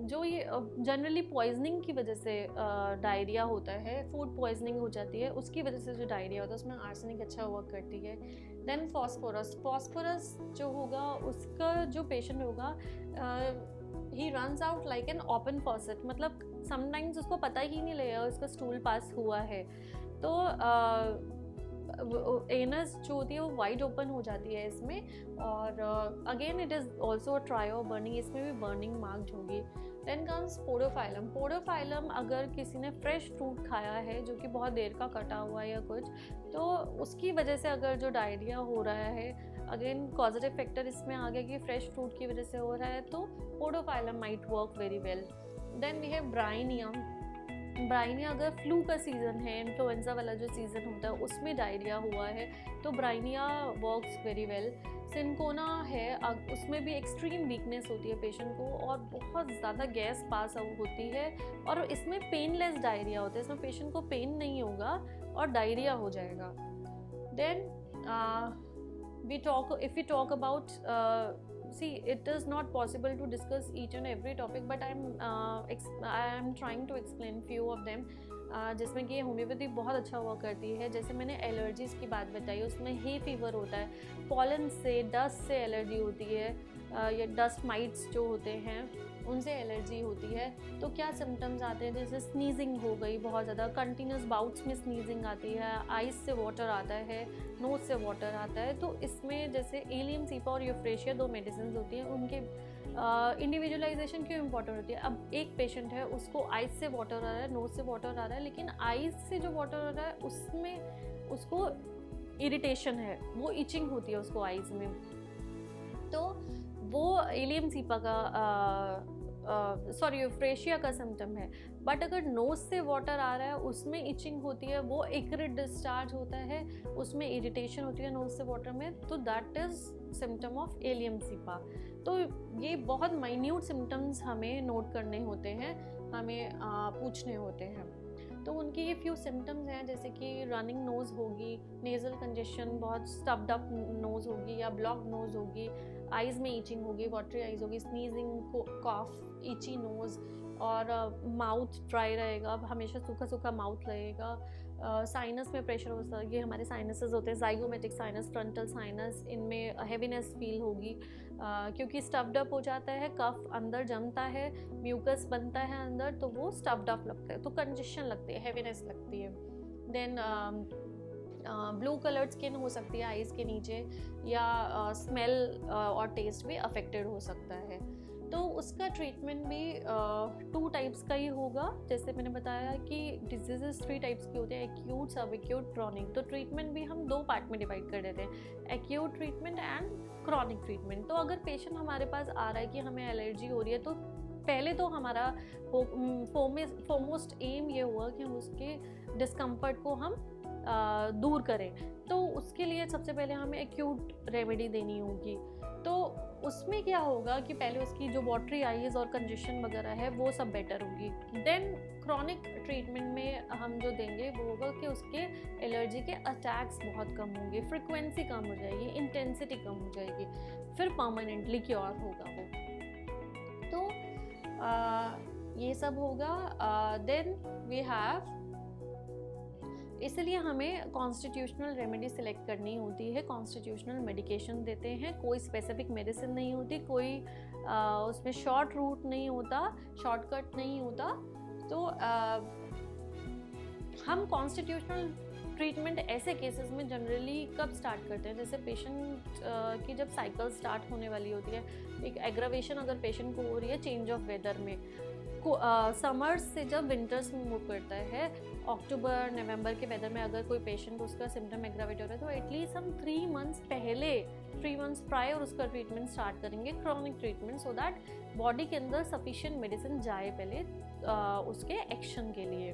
A: जो ये जनरली पॉइजनिंग की वजह से डायरिया होता है, फूड पॉइजनिंग हो जाती है, उसकी वजह से जो डायरिया होता है उसमें आर्सेनिक अच्छा वर्क करती है। देन फॉस्फोरस जो होगा, उसका जो पेशेंट होगा he runs out like an open faucet, मतलब समटाइम्स उसको पता ही नहीं लगेगा उसका स्टूल पास हुआ है। तो एनस जो होती है वो वाइड ओपन हो जाती है इसमें, और अगेन इट इज़ ऑल्सो ट्रायो बर्निंग, इसमें भी बर्निंग मार्क्ड होगी। Then comes podophyllum. पोडोफाइलम अगर किसी ने फ्रेश फ्रूट खाया है जो कि बहुत देर का कटा हुआ है या कुछ, तो उसकी वजह से अगर जो डायरिया हो रहा है, अगेन कॉजेटिव फैक्टर इसमें आ गया कि फ्रेश फ्रूट की वजह से हो रहा है, तो podophyllum might work very well. Then we have bryonia. Bryonia अगर फ्लू का सीज़न है, इन्फ्लुएंजा वाला जो सीज़न होता है उसमें डायरिया हुआ है, तो Bryonia works very well. Cinchona है, उसमें भी एक्सट्रीम वीकनेस होती है पेशेंट को और बहुत ज़्यादा गैस पास आउट होती है, और इसमें पेनलेस डायरिया होता है, इसमें पेशेंट को पेन नहीं होगा और डायरिया हो जाएगा। Then if we talk about see, it is not possible to discuss each and every topic, but I am trying to explain few of them, जिसमें कि होम्योपैथी बहुत अच्छा वर्क करती है। जैसे मैंने एलर्जीज़ की बात बताई, उसमें हे फीवर होता है, पॉलन से, डस्ट से एलर्जी होती है, या डस्ट माइट्स जो होते हैं उनसे एलर्जी होती है। तो क्या सिम्टम्स आते हैं, जैसे स्नीजिंग हो गई बहुत ज़्यादा, कंटिन्यूस बाउट्स में स्नीजिंग आती है, आइज से वाटर आता है, नोज से वाटर आता है। तो इसमें जैसे एलियम सीपा और यूफ्रेशिया दो मेडिसिन होती हैं, उनके इंडिविजुअलाइजेशन क्यों इंपॉर्टेंट होती है। अब एक पेशेंट है, उसको आइज से वाटर आ रहा है, नोज से वाटर आ रहा है, लेकिन आइज से जो वाटर आ रहा है उसमें उसको इरिटेशन है, वो इचिंग होती है उसको आइज में, तो वो एलियम सीपा का सॉरी यूफ्रेशिया का सिम्टम है, बट अगर नोज से वाटर आ रहा है, उसमें इचिंग होती है, वो एक्रिड डिस्चार्ज होता है, उसमें इरिटेशन होती है नोज से वाटर में, तो that is symptom of allium cepa. तो ये बहुत माइन्यूट सिम्टम्स हमें नोट करने होते हैं, हमें पूछने होते हैं। तो उनकी ये फ्यू सिम्टम्स हैं, जैसे कि रनिंग नोज़ होगी, नेज़ल कंजेशन, बहुत स्टफ्ड अप नोज़ होगी या ब्लॉक नोज़ होगी, आइज़ में ईचिंग होगी, वाटरी आइज़ होगी, स्नीजिंग, कॉफ, ईची नोज़, और माउथ ड्राई रहेगा, हमेशा सूखा सूखा माउथ लगेगा, साइनस में प्रेशर हो सकता है, ये हमारे साइनसेस होते हैं, जाइगोमेटिक साइनस, फ्रंटल साइनस, इनमें हैवीनेस फील होगी, क्योंकि स्टफ्ड अप हो जाता है, कफ अंदर जमता है, म्यूकस बनता है अंदर, तो वो स्टफ्ड अप लगता है, तो कंजेशन लगती है, हैवीनेस लगती है। देन ब्लू कलर्ड स्किन हो सकती है आइज़ के नीचे, या स्मेल और टेस्ट भी अफेक्टेड हो सकता है। तो उसका ट्रीटमेंट भी 2 टाइप्स का ही होगा। जैसे मैंने बताया कि डिजीजेस 3 टाइप्स की होते हैं, एक्यूट, सब एक्यूट, क्रॉनिक। तो ट्रीटमेंट भी हम 2 पार्ट में डिवाइड कर देते हैं, acute treatment and chronic treatment. तो अगर पेशेंट हमारे पास आ रहा है कि हमें एलर्जी हो रही है, तो पहले तो हमारा फोरमोस्ट एम ये हुआ कि हम उसके डिस्कम्फर्ट को हम दूर करें। तो उसके लिए सबसे पहले हमें एक्यूट रेमेडी देनी होगी। तो उसमें क्या होगा कि पहले उसकी जो वाटरी आइज़ और कंजेशन वगैरह है वो सब बेटर होगी। देन क्रॉनिक ट्रीटमेंट में हम जो देंगे वो होगा कि उसके एलर्जी के अटैक्स बहुत कम होंगे, फ्रिक्वेंसी कम हो जाएगी, इंटेंसिटी कम हो जाएगी, फिर परमानेंटली क्योर होगा वो। तो ये सब होगा। देन वी हैव, इसलिए हमें कॉन्स्टिट्यूशनल रेमेडी सिलेक्ट करनी होती है, कॉन्स्टिट्यूशनल मेडिकेशन देते हैं, कोई स्पेसिफिक मेडिसिन नहीं होती, कोई उसमें शॉर्ट रूट नहीं होता, शॉर्टकट नहीं होता। तो हम कॉन्स्टिट्यूशनल ट्रीटमेंट ऐसे केसेस में जनरली कब स्टार्ट करते हैं, जैसे पेशेंट की जब साइकिल स्टार्ट होने वाली होती है, एक एग्रावेशन अगर पेशेंट को हो रही है चेंज ऑफ वेदर में, समर्स से जब विंटर्स में मूव करता है, अक्टूबर नवंबर के वेदर में अगर कोई पेशेंट उसका सिम्टम एग्रावेट हो रहा है, तो एटलीस्ट हम 3 मंथ्स पहले, 3 मंथ्स प्रायर उसका ट्रीटमेंट स्टार्ट करेंगे, chronic treatment, so that body के अंदर सफिशिएंट मेडिसिन जाए पहले उसके एक्शन के लिए।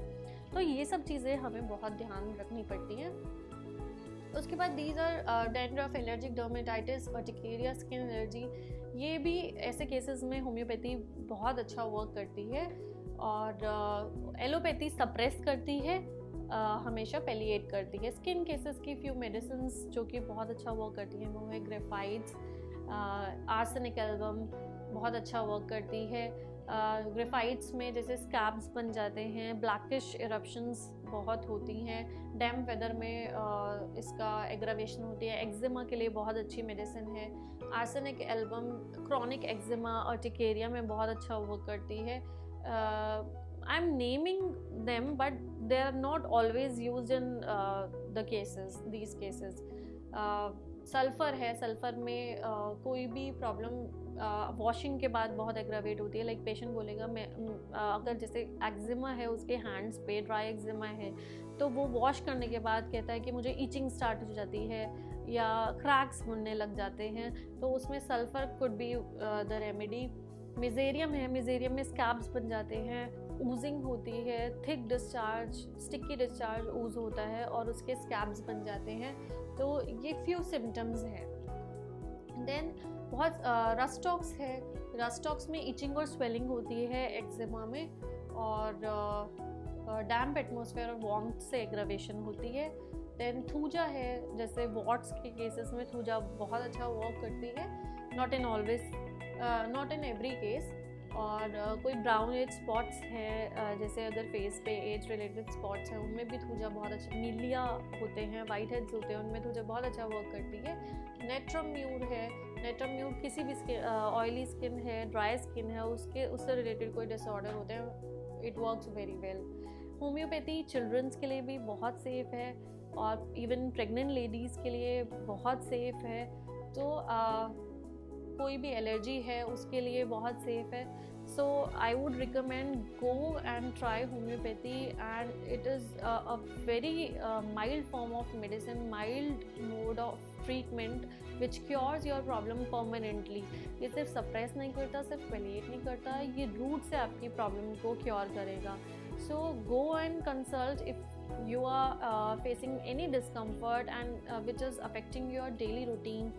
A: तो ये सब चीज़ें हमें बहुत ध्यान रखनी पड़ती हैं। उसके बाद these are dandruff, allergic dermatitis, urticaria, skin allergy. ये भी ऐसे केसेस में होम्योपैथी बहुत अच्छा वर्क करती है, और एलोपैथी सप्रेस करती है, हमेशा पेलिएट करती है। स्किन केसेस की फ्यू मेडिसिन्स जो कि बहुत अच्छा वर्क करती हैं वो है ग्रेफाइट्स, आर्सेनिक एल्बम बहुत अच्छा वर्क करती है। ग्रेफाइट्स में जैसे स्कैब्स बन जाते हैं, ब्लैकिश इरप्शंस बहुत होती हैं, डैम्प वेदर में इसका एग्रावेशन होती है, एक्जिमा के लिए बहुत अच्छी मेडिसिन है। Arsenic album chronic eczema, urticaria में बहुत अच्छा वर्क करती है। I am naming them but they are not always used in the cases, these cases. Sulphur है, सल्फ़र में कोई भी प्रॉब्लम वॉशिंग के बाद बहुत एग्रावेट होती है। लाइक पेशेंट बोलेगा मैं अगर जैसे एक्जिमा है उसके हैंड्स पे, ड्राई एक्जिमा है, तो वो वॉश करने के बाद कहता है कि मुझे ईचिंग स्टार्ट हो जाती है या क्रैक्स बनने लग जाते हैं, तो उसमें sulphur could be the remedy. मिजेरियम है, मिजेरियम में स्कैब्स बन जाते हैं, ऊजिंग होती है, थिक डिस्चार्ज, स्टिकी डिस्चार्ज ऊज होता है और उसके स्कैब्स बन जाते हैं। तो ये फ्यू सिम्टम्स हैं। देन बहुत रस्टॉक्स है, रस्टॉक्स में इचिंग और स्वेलिंग होती है एक्जिमा में, और डैम्प एटमॉस्फेयर और वार्मथ से एग्रावेशन होती है। देन थूजा है, जैसे वॉट्स के केसेस में थूजा बहुत अच्छा वर्क करती है, नॉट इन एवरी केस। और कोई ब्राउन एज स्पॉट्स है, जैसे अगर फेस पे एज रिलेटेड स्पॉट्स हैं उनमें भी थूजा बहुत अच्छा, मिलिया होते हैं, वाइट हेड्स होते हैं, उनमें थूजा बहुत अच्छा वर्क करती है। नेट्रम्यूर है, नेट्रम्यूर किसी भी ऑयली स्किन है, ड्राई स्किन है, उससे रिलेटेड कोई डिसऑर्डर होते हैं, it works very well. Homeopathy childrens के लिए भी बहुत सेफ़ है, और इवन प्रेग्नेंट लेडीज़ के लिए बहुत सेफ़ है। तो कोई भी एलर्जी है उसके लिए बहुत सेफ़ है। So I would recommend go and try homeopathy, and it is a very mild form of medicine, mild mode of treatment which cures your problem permanently. ये सिर्फ सप्रेस नहीं करता, सिर्फ पैलिएट नहीं करता, ये रूट से आपकी प्रॉब्लम को क्योर करेगा. So go and consult if you are facing any discomfort and which is affecting your daily routine.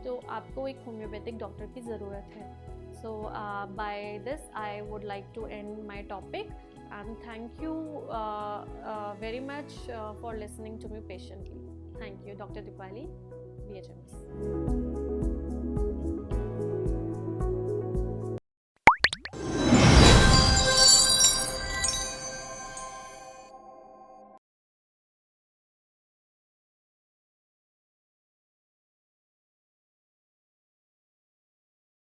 A: तो आपको एक होम्योपैथिक डॉक्टर की ज़रूरत है. So by this I would like to end my topic, and thank you very much for listening to me patiently. Thank you, Dr. Dipali, VHMS.